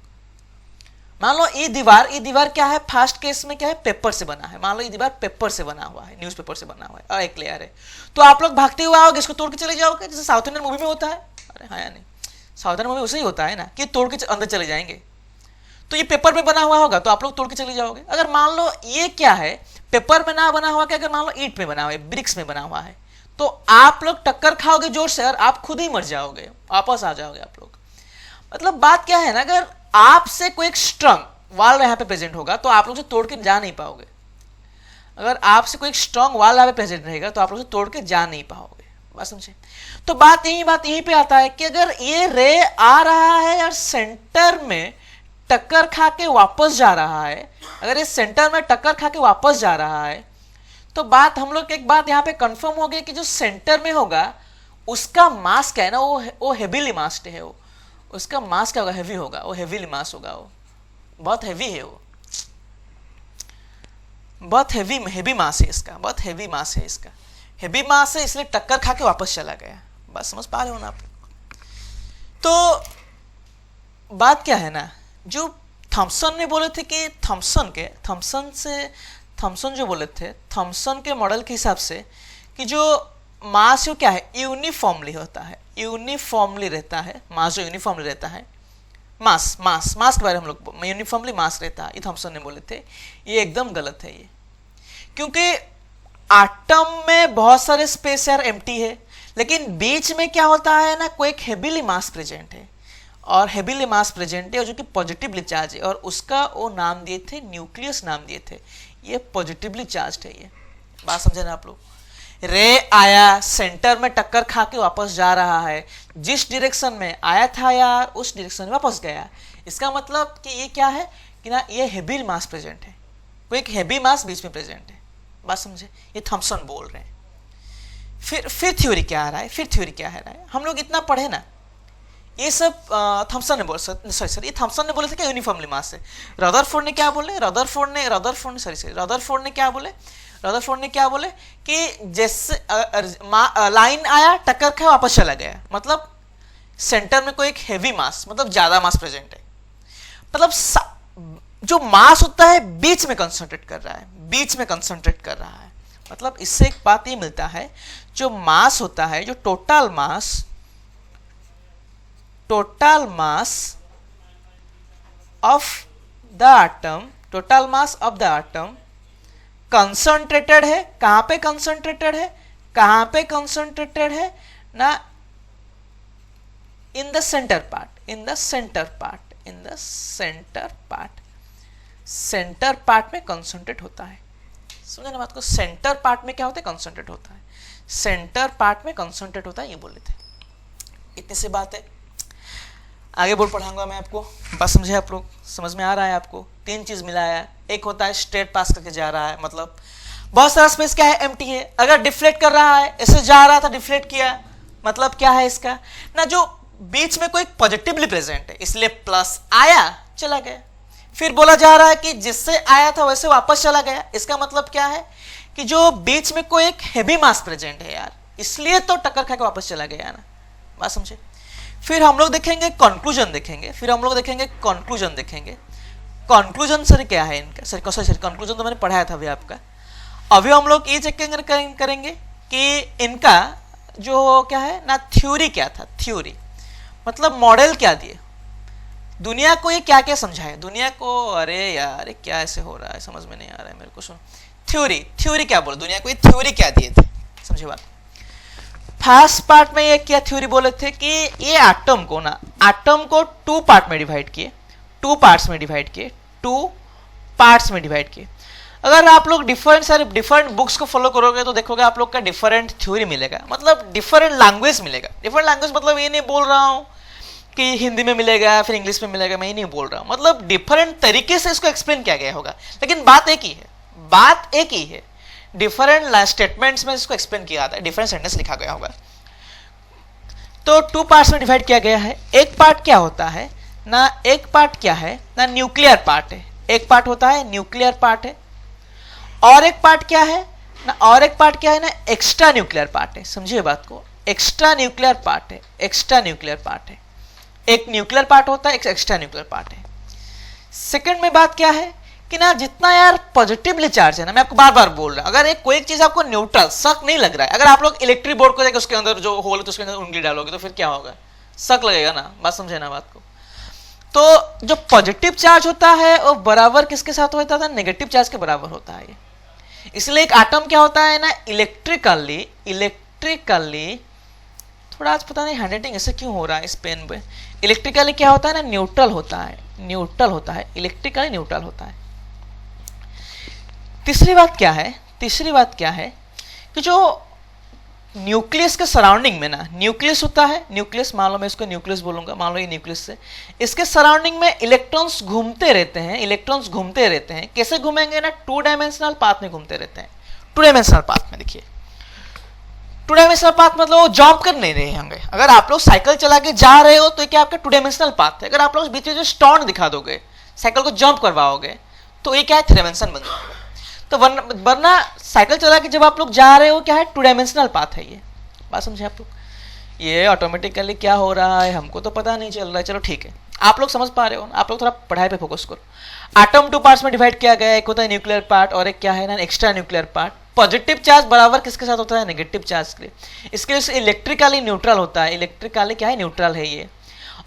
[SPEAKER 1] मान लो ये दीवार क्या है, फर्स्ट केस में क्या है, पेपर से बना है, मान लो ये दीवार पेपर से बना हुआ है, न्यूज़पेपर से बना हुआ है और एक लेयर है, तो आप लोग भागते हुए आओगे, इसको तोड़ के चले जाओगे, जैसे साउथ इंडियन मूवी में होता है। अरे हाँ या नहीं, साउथ इंडियन मूवी वैसे ही होता है ना कि तोड़ के अंदर चले जाएंगे। तो ये पेपर में बना हुआ होगा तो आप लोग तोड़ के चले जाओगे। अगर मान लो ये क्या है, पेपर में ना बना हुआ, क्या अगर मान लो ईंट में बना हुआ है, ब्रिक्स में बना हुआ है, तो आप लोग टक्कर खाओगे जोर से और आप खुद ही मर जाओगे, वापस आ जाओगे आप लोग। मतलब बात क्या है ना, अगर आपसे कोई एक स्ट्रॉन्ग वाल यहाँ पे प्रेजेंट होगा तो आप लोग से तोड़ के जा नहीं पाओगे। अगर आपसे कोई एक स्ट्रॉन्ग वाल यहाँ पे प्रेजेंट रहेगा तो आप लोग से तोड़ के जा नहीं पाओगे। बात समझे। तो बात यहीं पे आता है कि अगर ये रे आ रहा है और सेंटर में टक्कर खा के वापस जा रहा है, अगर ये सेंटर में टक्कर खा के वापस जा रहा है, तो बात हम लोग एक बात यहाँ पे कंफर्म हो गई कि जो सेंटर में होगा उसका मास क्या है ना, वो हेवीली मास्ड है, वो उसका मास क्या होगा, हेवी होगा, वो हेवीली मास होगा, वो बहुत हेवी है, वो बहुत हेवी मास है इसका, बहुत हेवी मास है इसका, हेवी मास है, इसलिए टक्कर खा के वापस चला गया। बस समझ पा रहे हो ना आप। तो बात क्या है ना, जो थॉमसन ने बोले थे कि थॉमसन जो बोले थे, थॉमसन के मॉडल के हिसाब से कि जो मास जो क्या है यूनिफॉर्मली होता है, यूनिफॉर्मली रहता है, मास जो यूनिफॉर्मली रहता है, मास के बारे में हम लोग यूनिफॉर्मली मास रहता है, ये थॉमसन ने बोले थे। ये एकदम गलत है ये, क्योंकि एटम में बहुत सारे स्पेस यार एम्प्टी है, लेकिन बीच में क्या होता है ना, कोई एक हेवीली मास प्रेजेंट है, और हेवीली मास प्रेजेंट है और जो कि पॉजिटिवली चार्ज है, और उसका वो नाम दिए थे, न्यूक्लियस नाम दिए थे। ये पॉजिटिवली चार्ज है ये। बात समझे ना आप लोग। रे आया, सेंटर में टक्कर खा के वापस जा रहा है, जिस डायरेक्शन में आया था यार उस डायरेक्शन में वापस गया। इसका मतलब कि ये क्या है कि ना, ये हेवी मास प्रेजेंट है, कोई एक हेवी मास बीच में प्रेजेंट है। बात समझे, ये थॉमसन बोल रहे हैं। फिर थ्योरी क्या आ रहा है, हम लोग इतना पढ़े ना, ये सब थॉमसन ने बोले, सॉरी ये थॉमसन ने बोले थे कि यूनिफॉर्मली मास है। रदरफोर्ड ने क्या बोले, रदरफोर्ड ने क्या बोले कि जैसे लाइन आया, टक्कर खा, वापस चला गया, मतलब सेंटर में कोई एक हेवी मास, मतलब ज्यादा मास प्रेजेंट है, मतलब जो मास होता है बीच में कंसंट्रेट कर रहा है, मतलब इससे एक बात ये मिलता है, जो मास होता है, जो total mass of the atom concentrated है। कहां पे कंसंट्रेटेड है ना, इन द सेंटर पार्ट में कंसंट्रेट होता है। समझे ना बात को, सेंटर पार्ट में क्या होता है, कंसंट्रेट होता है, सेंटर पार्ट में कंसंट्रेट होता है, ये बोले थे। इतनी सी बात है, आगे बोर्ड पढ़ाऊंगा मैं आपको। बात समझे आप लोग, समझ में आ रहा है आपको। 3 चीज मिला है, एक होता है स्ट्रेट पास करके जा रहा है, मतलब बहुत सारा स्पेस क्या है, एम्प्टी है। अगर डिफ्लेक्ट कर रहा है, ऐसे जा रहा था, डिफ्लेक्ट किया, मतलब क्या है इसका ना, जो बीच में कोई पॉजिटिवली प्रेजेंट है, इसलिए प्लस आया, चला गया। फिर बोला जा रहा है कि जिससे आया था वैसे वापस चला गया, इसका मतलब क्या है कि जो बीच में कोई एक हेवी मास प्रेजेंट है यार, इसलिए तो टक्कर खा के वापस चला गया ना। बात समझे। फिर हम लोग देखेंगे कंक्लूजन देखेंगे, कंक्लूजन सर क्या है इनका, सर कंक्लूजन तो मैंने पढ़ाया था अभी आपका। अभी हम लोग ये चेक करेंगे कि इनका जो क्या है ना, थ्योरी क्या था, थ्योरी मतलब मॉडल क्या दिए, दुनिया को ये क्या क्या समझाए दुनिया को। अरे यार क्या ऐसे हो रहा है, समझ में नहीं आ रहा है मेरे को। सुन, थ्योरी, थ्योरी क्या बोले दुनिया को, ये थ्योरी क्या दिए थे, समझे बात। फर्स्ट पार्ट में ये क्या थ्योरी बोले थे कि ये एटम को ना, एटम को टू पार्ट में डिवाइड किए, टू पार्ट्स में डिवाइड किए, टू पार्ट्स में डिवाइड किए। अगर आप लोग डिफरेंट बुक्स को फॉलो करोगे तो देखोगे आप लोग का डिफरेंट थ्योरी मिलेगा, मतलब डिफरेंट लैंग्वेज मिलेगा। डिफरेंट लैंग्वेज मतलब ये नहीं बोल रहा हूँ कि हिंदी में मिलेगा फिर इंग्लिश में मिलेगा, मैं ये नहीं बोल रहा हूँ, मतलब डिफरेंट तरीके से इसको एक्सप्लेन किया गया होगा, लेकिन बात एक ही है, बात एक ही है। डिफरेंट स्टेटमेंट्स में इसको एक्सप्लेन किया जाता है, डिफरेंट सेंटेंस लिखा गया होगा। तो टू पार्ट्स में डिवाइड किया गया है। एक पार्ट क्या होता है ना, एक पार्ट क्या है ना, न्यूक्लियर पार्ट है। एक पार्ट होता है न्यूक्लियर पार्ट है, और एक पार्ट क्या है ना, और एक पार्ट क्या है ना, एक्स्ट्रा न्यूक्लियर पार्ट है। समझिए बात को, एक्स्ट्रा न्यूक्लियर पार्ट है, एक्स्ट्रा न्यूक्लियर पार्ट है। एक न्यूक्लियर पार्ट होता है, एक एक्स्ट्रा न्यूक्लियर पार्ट है। सेकंड में बात क्या है कि ना, जितना यार पॉजिटिवली चार्ज है ना, मैं आपको बार बार बोल रहा हूं, अगर एक कोई एक चीज आपको न्यूट्रल शक नहीं लग रहा है, अगर आप लोग इलेक्ट्रिक बोर्ड को जाकर उसके अंदर जो होल है तो उसके अंदर उंगली डालोगे तो फिर क्या होगा, शक लगेगा ना, बात समझे ना बात को। तो जो पॉजिटिव चार्ज होता है वो बराबर किसके साथ होता है, नेगेटिव चार्ज के बराबर होता है। इसलिए एक एटम क्या होता है ना, इलेक्ट्रिकली थोड़ा आज पता नहीं हैंडराइटिंग ऐसे क्यों हो रहा है इस पेन पे, इलेक्ट्रिकली क्या होता है ना, न्यूट्रल होता है, न्यूट्रल होता है, इलेक्ट्रिकली न्यूट्रल होता है। तीसरी बात क्या है, तीसरी बात क्या है कि जो न्यूक्लियस के सराउंडिंग में ना, न्यूक्लियस होता है, न्यूक्लियस मान लो मैं इसको न्यूक्लियस बोलूंगा, मान लो ये न्यूक्लियस से, इसके सराउंडिंग में इलेक्ट्रॉन्स घूमते रहते हैं, इलेक्ट्रॉन्स घूमते रहते हैं। कैसे घूमेंगे ना, टू डायमेंशनल पाथ में घूमते रहते हैं। टू डायमेंशनल पाथ में देखिए, टू डायमेंशनल पाथ मतलब वो जंप कर नहीं रहे होंगे। अगर आप लोग साइकिल चला के जा रहे हो तो क्या आपका टू डायमेंशनल पाथ है। अगर आप लोग बीच में जो स्टॉन्ड दिखा दोगे, साइकिल को जंप करवाओगे तो ये क्या है, थ्री डायमेंशन बन जाएगा। तो वरना साइकिल चला के जब आप लोग जा रहे हो क्या है, टू डायमेंशनल पाथ है ये, बात समझे आप लोग। ये ऑटोमेटिकली क्या हो रहा है हमको तो पता नहीं चल रहा है, चलो ठीक है, आप लोग समझ पा रहे हो, आप लोग थोड़ा पढ़ाई पे फोकस करो। एटम टू पार्ट्स में डिवाइड किया गया, एक होता है न्यूक्लियर पार्ट और एक क्या है ना, extra nuclear part. Positive charge बराबर किसके साथ होता है, नेगेटिव चार्ज के लिए। इसके लिए इलेक्ट्रिकली न्यूट्रल होता है, इलेक्ट्रिकली क्या है, न्यूट्रल है ये।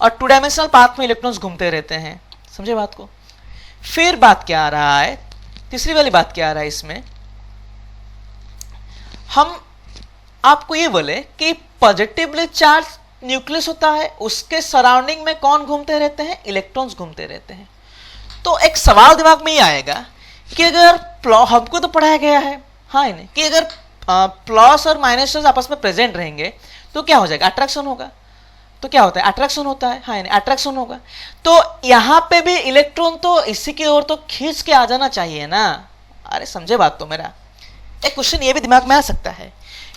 [SPEAKER 1] और टू डायमेंशनल पाथ में इलेक्ट्रॉन्स घूमते रहते हैं, समझे बात को। फिर बात क्या आ रहा है, तीसरी वाली बात क्या आ रहा है इसमें, हम आपको ये बोले कि पॉजिटिवली चार्ज न्यूक्लियस होता है, उसके सराउंडिंग में कौन घूमते रहते हैं, इलेक्ट्रॉन्स घूमते रहते हैं। तो एक सवाल दिमाग में ये आएगा कि अगर हमको तो पढ़ाया गया है, हाँ नहीं, कि अगर प्लस और माइनस आपस में प्रेजेंट रहेंगे तो क्या हो जाएगा, अट्रैक्शन होगा। तो क्या होता है, अट्रैक्शन होता है, हाँ नहीं, अट्रैक्शन होगा। तो यहां पे भी इलेक्ट्रॉन तो इसी की ओर तो खींच के आ जाना चाहिए ना। अरे समझे बात तो मेरा। एक क्वेश्चन ये भी दिमाग में आ सकता है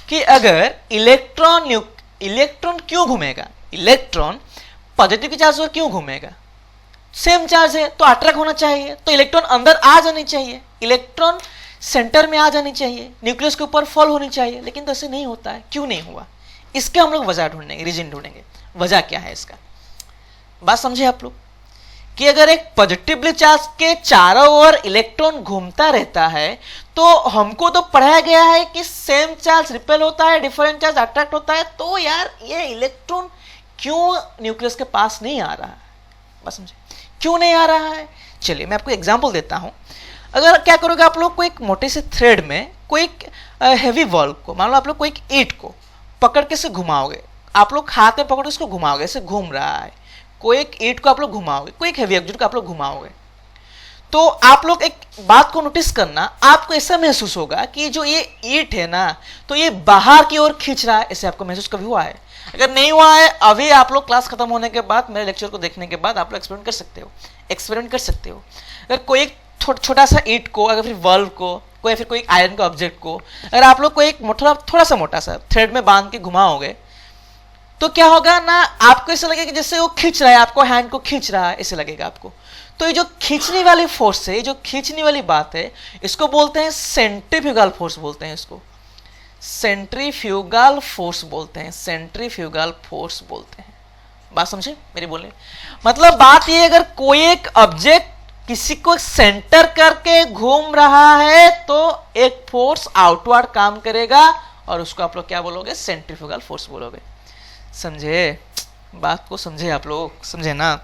[SPEAKER 1] कि अगर इलेक्ट्रॉन क्यों घूमेगा, इलेक्ट्रॉन पॉजिटिव चार्ज पर क्यों घूमेगा, सेम चार्ज है तो अट्रैक्ट होना चाहिए, तो इलेक्ट्रॉन अंदर आ जानी चाहिए, इलेक्ट्रॉन सेंटर में आ जानी चाहिए, न्यूक्लियस के ऊपर फॉल होनी चाहिए, लेकिन तो ऐसे नहीं होता है। क्यों नहीं हुआ, इसके हम लोग वजह ढूंढेंगे, रीजन ढूंढेंगे, वजह क्या है इसका। बात समझे आप लोग कि अगर एक पॉजिटिवली चार्ज के चारों ओर इलेक्ट्रॉन घूमता रहता है तो हमको तो पढ़ाया गया है कि सेम चार्ज रिपेल होता है, डिफरेंट चार्ज अट्रैक्ट होता है। तो यार ये इलेक्ट्रॉन क्यों न्यूक्लियस के पास नहीं आ रहा है, बस समझे क्यों नहीं आ रहा है। चलिए मैं आपको एग्जांपल देता हूं। अगर क्या करोगे आप लोग, कोई एक मोटे से थ्रेड में कोई हैवी वॉल को, मान लो आप लोग कोई एक ईंट को पकड़ के से घुमाओगे, आप लोग हाथ में पकड़ उसको घुमाओगे, ऐसे घूम रहा है, कोई एक ईंट को आप लोग घुमाओगे, कोई एक हैवी ऑब्जेक्ट को आप लोग घुमाओगे, तो आप लोग एक बात को नोटिस करना, आपको ऐसा महसूस होगा कि जो ये ईंट है ना, तो ये बाहर की ओर खींच रहा है। ऐसे आपको महसूस कभी हुआ है? अगर नहीं हुआ है, अभी आप लोग क्लास खत्म होने के बाद, मेरे लेक्चर को देखने के बाद आप लोग एक्सपेरिमेंट कर सकते हो, एक्सपेरिमेंट कर सकते हो। अगर कोई एक छोटा सा ईंट को, अगर फिर बल्ब को, कोई फिर कोई आयरन का ऑब्जेक्ट को, अगर आप लोग को एक थोड़ा सा मोटा सा थ्रेड में बांध के घुमाओगे तो क्या होगा ना, आपको ऐसा लगेगा कि जैसे वो खींच रहा है, आपको हैंड को खींच रहा है, ऐसे लगेगा आपको। तो ये जो खींचने वाली फोर्स है, ये जो खींचने वाली बात है, इसको बोलते हैं सेंट्रीफ्यूगल फोर्स बोलते हैं, इसको सेंट्रीफ्यूगल फोर्स बोलते हैं, सेंट्रीफ्यूगल फोर्स बोलते हैं। बात समझे मेरी बोलने मतलब? बात ये, अगर कोई एक ऑब्जेक्ट किसी को सेंटर करके घूम रहा है तो एक फोर्स आउटवर्ड काम करेगा और उसको आप लोग क्या बोलोगे, सेंट्रीफ्यूगल फोर्स बोलोगे। समझे बात को, समझे आप लोग, समझे ना।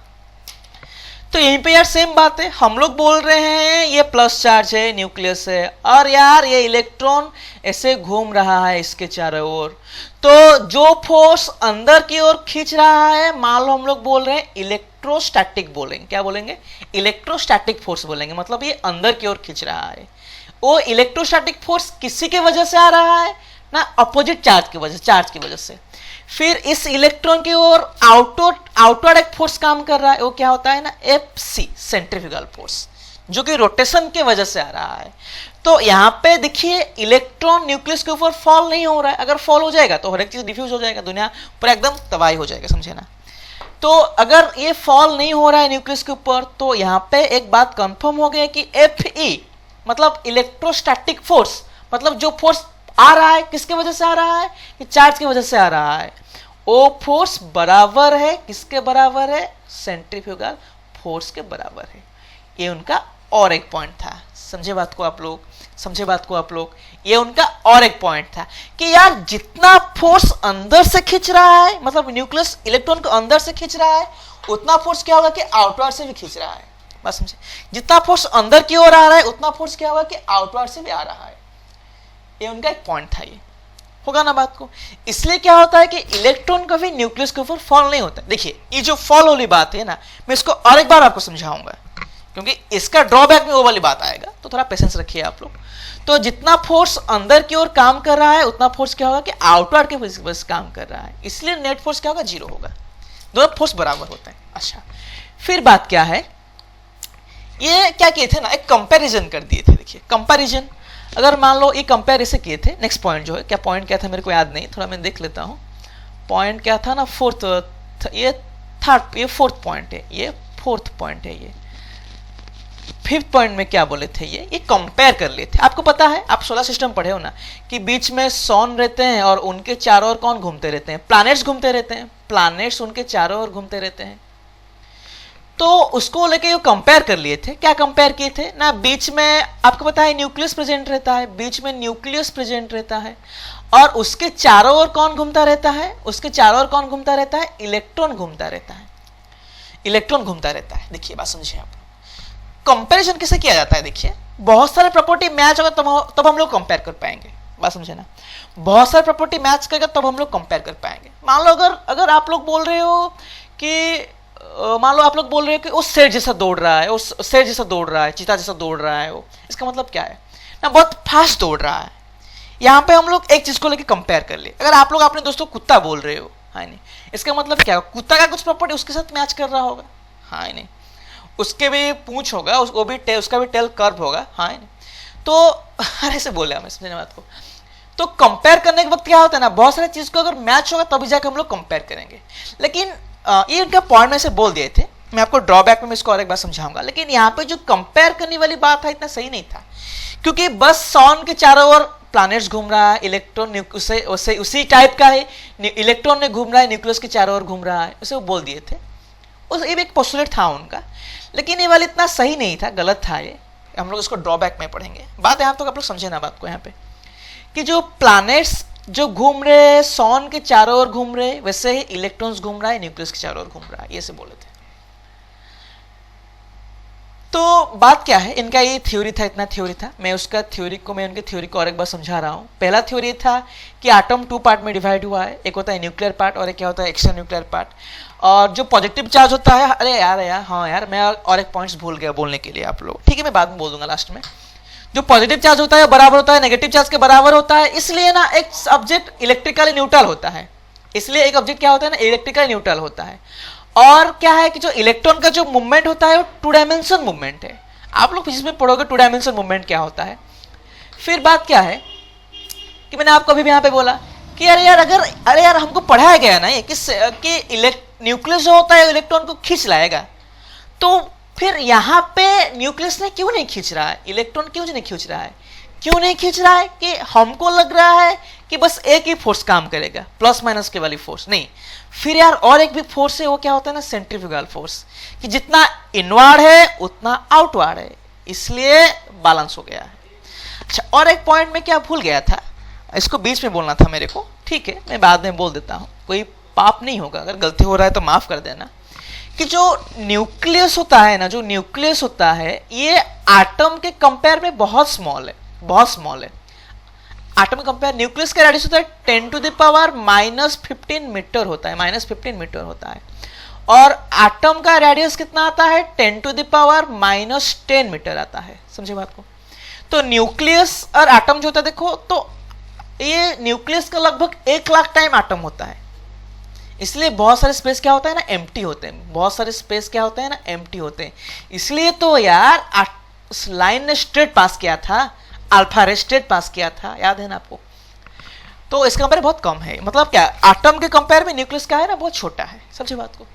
[SPEAKER 1] तो यहीं पे यार सेम बात है, हम लोग बोल रहे हैं ये प्लस चार्ज है, न्यूक्लियस है, और यार ये इलेक्ट्रॉन ऐसे घूम रहा है इसके चारों ओर, तो जो फोर्स अंदर की ओर खींच रहा है, मान लो हम लोग बोल रहे हैं इलेक्ट्रोस्टैटिक, बोलेंगे क्या बोलेंगे, इलेक्ट्रोस्टैटिक फोर्स बोलेंगे, मतलब ये अंदर की ओर खींच रहा है। वो इलेक्ट्रोस्टैटिक फोर्स किसी की वजह से आ रहा है ना, अपोजिट चार्ज की वजह, चार्ज की वजह से। फिर इस इलेक्ट्रॉन की ओर आउटवर्ड एक फोर्स काम कर रहा है, वो क्या होता है ना, FC, सेंट्रीफ्यूगल फोर्स, जो कि रोटेशन के वजह से आ रहा है। तो यहां पे देखिए इलेक्ट्रॉन न्यूक्लियस के ऊपर फॉल नहीं हो रहा है, अगर फॉल हो जाएगा तो हर एक चीज डिफ्यूज हो जाएगा, दुनिया पर एकदम तबाही हो जाएगा, समझे ना। तो अगर ये फॉल नहीं हो रहा है न्यूक्लियस के ऊपर, तो यहां पे एक बात कंफर्म हो गई कि FE मतलब इलेक्ट्रोस्टैटिक फोर्स, मतलब जो फोर्स आ रहा है किसके वजह से आ रहा है, कि चार्ज की वजह से आ रहा है, वो फोर्स बराबर है किसके बराबर है, सेंट्रीफ्यूगल फोर्स के बराबर है। ये उनका और एक पॉइंट था, समझे बात को आप लोग, समझे बात को आप लोग। ये उनका और एक पॉइंट था कि यार जितना फोर्स अंदर से खींच रहा है, मतलब न्यूक्लियस इलेक्ट्रॉन को अंदर से खींच रहा है, उतना फोर्स क्या होगा कि आउटवर्ड से भी खींच रहा है, बात समझे। जितना फोर्स अंदर की ओर आ रहा है, उतना फोर्स क्या होगा कि आउटवर्ड से भी आ रहा है। ये उनका एक पॉइंट था, ये होगा ना बात को। इसलिए क्या होता है कि इलेक्ट्रॉन कभी न्यूक्लियस के ऊपर फॉल नहीं होता। देखिए ये जो फॉल वाली बात है ना, मैं इसको और एक बार आपको समझाऊंगा, क्योंकि इसका ड्रॉबैक में वो वाली बात आएगा, तो थोड़ा पेशेंस रखिए आप लोग। तो जितना फोर्स अंदर की ओर काम कर रहा है, उतना फोर्स क्या होगा कि आउटवर्ड के वजह से काम कर रहा है, इसलिए नेट फोर्स क्या होगा, 0 होगा, दोनों फोर्स बराबर होते हैं। अच्छा, फिर बात क्या है, ये क्या किए थे ना, एक कंपैरिजन कर दिए थे। देखिए कंपैरिजन, अगर मान लो ये कंपेयर ऐसे किए थे, नेक्स्ट पॉइंट जो है, क्या पॉइंट क्या था मेरे को याद नहीं, थोड़ा मैं देख लेता हूँ। पॉइंट क्या था ना, ये थर्ड, ये फोर्थ पॉइंट है, ये फोर्थ पॉइंट है। ये फिफ्थ पॉइंट में क्या बोले थे, ये कंपेयर कर लिए थे। आपको पता है, आप सोलर सिस्टम पढ़े हो ना, कि बीच में सन रहते हैं और उनके चारों ओर कौन घूमते रहते हैं, प्लैनेट्स घूमते रहते हैं, प्लैनेट्स उनके चारों ओर घूमते रहते हैं। तो उसको लेके ये कंपेयर कर लिए थे। क्या कंपेयर किए थे ना, बीच में आपको पता है न्यूक्लियस प्रेजेंट रहता है, बीच में न्यूक्लियस प्रेजेंट रहता है, और उसके चारों ओर कौन घूमता रहता है, उसके चारों ओर कौन घूमता रहता है, इलेक्ट्रॉन घूमता रहता है, इलेक्ट्रॉन घूमता रहता है। देखिए बात समझिए आप, कंपैरिजन कैसे किया जाता है। देखिए बहुत सारे प्रॉपर्टी मैच होगा तब हम लोग कंपेयर कर पाएंगे, बात समझे ना। बहुत सारे प्रॉपर्टी मैच करेगा तब हम लोग कंपेयर कर पाएंगे। मान लो अगर आप लोग बोल रहे हो कि मान लो आप लोग बोल रहे हो कि वो शेर जैसा दौड़ रहा है, उस शेर जैसा दौड़ रहा है, चीता जैसा दौड़ रहा है, वो इसका मतलब क्या है ना, बहुत फास्ट दौड़ रहा है। यहाँ पे हम लोग एक चीज को लेके कंपेयर कर लिए। अगर आप लोग अपने दोस्तों कुत्ता बोल रहे हो, हाँ नहीं, इसका मतलब क्या होगा, कुत्ता का कुछ प्रॉपर्टी उसके साथ मैच कर रहा होगा, हाँ नहीं, उसके भी पूंछ होगा, उसका भी टेल कर्व होगा, हाँ नहीं। तो ऐसे बोले हमें, समझने बात को। तो कंपेयर करने के वक्त क्या होता है ना, बहुत सारी चीज को अगर मैच होगा तभी जाकर हम लोग कंपेयर करेंगे। लेकिन ये इनका पॉइंट में से बोल दिए थे, मैं आपको ड्रॉबैक में इसको और एक बार समझाऊंगा। लेकिन यहाँ पे जो कंपेयर करने वाली बात है इतना सही नहीं था, क्योंकि बस सन के चारों ओर प्लैनेट्स घूम रहा है, इलेक्ट्रॉन उसी टाइप का है, इलेक्ट्रॉन ने घूम रहा है, न्यूक्लियस के चारों ओर घूम रहा है, उसे वो बोल दिए थे। ये एक पोस्टुलेट था उनका, लेकिन ये वाला इतना सही नहीं था, गलत था ये। हम लोग इसको ड्रॉबैक में पढ़ेंगे। बात यहाँ तो आप लोग समझे ना बात को, यहाँ पे कि जो प्लैनेट्स जो घूम रहे सन के चारों ओर घूम रहे, वैसे ही इलेक्ट्रॉन्स घूम रहा है न्यूक्लियस के चारों ओर घूम रहा है, ये से बोले थे। तो बात क्या है, इनका ये थ्योरी था, इतना थ्योरी था। मैं उनके थ्योरी को और एक बार समझा रहा हूँ। पहला थ्योरी था कि एटम 2 पार्ट में डिवाइड हुआ है, एक होता है न्यूक्लियर पार्ट और एक क्या होता है एक्स्ट्रा न्यूक्लियर पार्ट। और जो पॉजिटिव चार्ज होता है, अरे यार हाँ यार, मैं और एक पॉइंट्स भूल गया बोलने के लिए आप लोग, ठीक है मैं बाद में बोल दूंगा लास्ट में। जो पॉजिटिव चार्ज होता है बराबर होता है नेगेटिव चार्ज के बराबर होता है, इसलिए ना एक ऑब्जेक्ट इलेक्ट्रिकली न्यूट्रल होता है। इसलिए एक ऑब्जेक्ट क्या होता है ना, इलेक्ट्रिकली न्यूट्रल होता है। और क्या है कि जो इलेक्ट्रॉन का जो मूवमेंट होता है वो 2 डायमेंशन मूवमेंट है। आप लोग फिजिक्स में पढ़ोगे 2 डायमेंशन मूवमेंट क्या होता है। फिर बात क्या है कि मैंने आपको अभी भी यहाँ पे बोला कि अरे यार हमको पढ़ाया गया ना ये कि न्यूक्लियस जो होता है इलेक्ट्रॉन को खींच लाएगा, तो फिर यहाँ पे न्यूक्लियस ने क्यों नहीं खींच रहा है, इलेक्ट्रॉन क्यों नहीं खींच रहा है, क्यों नहीं खींच रहा है कि हमको लग रहा है कि बस एक ही फोर्स काम करेगा, प्लस माइनस के वाली फोर्स नहीं। फिर यार और एक भी फोर्स है, वो क्या होता है ना, सेंट्रीफ्यूगल फोर्स, कि जितना इनवर्ड है उतना आउटवर्ड है, इसलिए बैलेंस हो गया है। अच्छा, और एक पॉइंट में क्या भूल गया था, इसको बीच में बोलना था मेरे को, ठीक है, मैं बाद में बोल देता हूँ, कोई पाप नहीं होगा, अगर गलती हो रहा है तो माफ कर देना। कि जो न्यूक्लियस होता है ना, जो न्यूक्लियस होता है ये एटम के कंपेयर में बहुत स्मॉल है, बहुत स्मॉल है। एटम कंपेयर न्यूक्लियस का रेडियस होता है 10 टू द पावर -15 मीटर होता है, -15 मीटर होता है। और एटम का रेडियस कितना आता है 10 टू द पावर -10 मीटर आता है, समझे बात को। तो न्यूक्लियस और एटम जो होता है देखो, तो ये न्यूक्लियस का लगभग 1 लाख टाइम एटम होता है, इसलिए बहुत सारे स्पेस क्या होता है ना, एम्प्टी होते हैं, बहुत सारे स्पेस क्या होते हैं ना, एम्प्टी होते हैं। इसलिए तो यार लाइन ने स्ट्रेट पास किया था, अल्फा रे स्ट्रेट पास किया था, याद है ना आपको। तो इसका कंपेयर बहुत कम है, मतलब क्या एटम के कंपेयर में न्यूक्लियस क्या है ना, बहुत छोटा है, समझे बात को।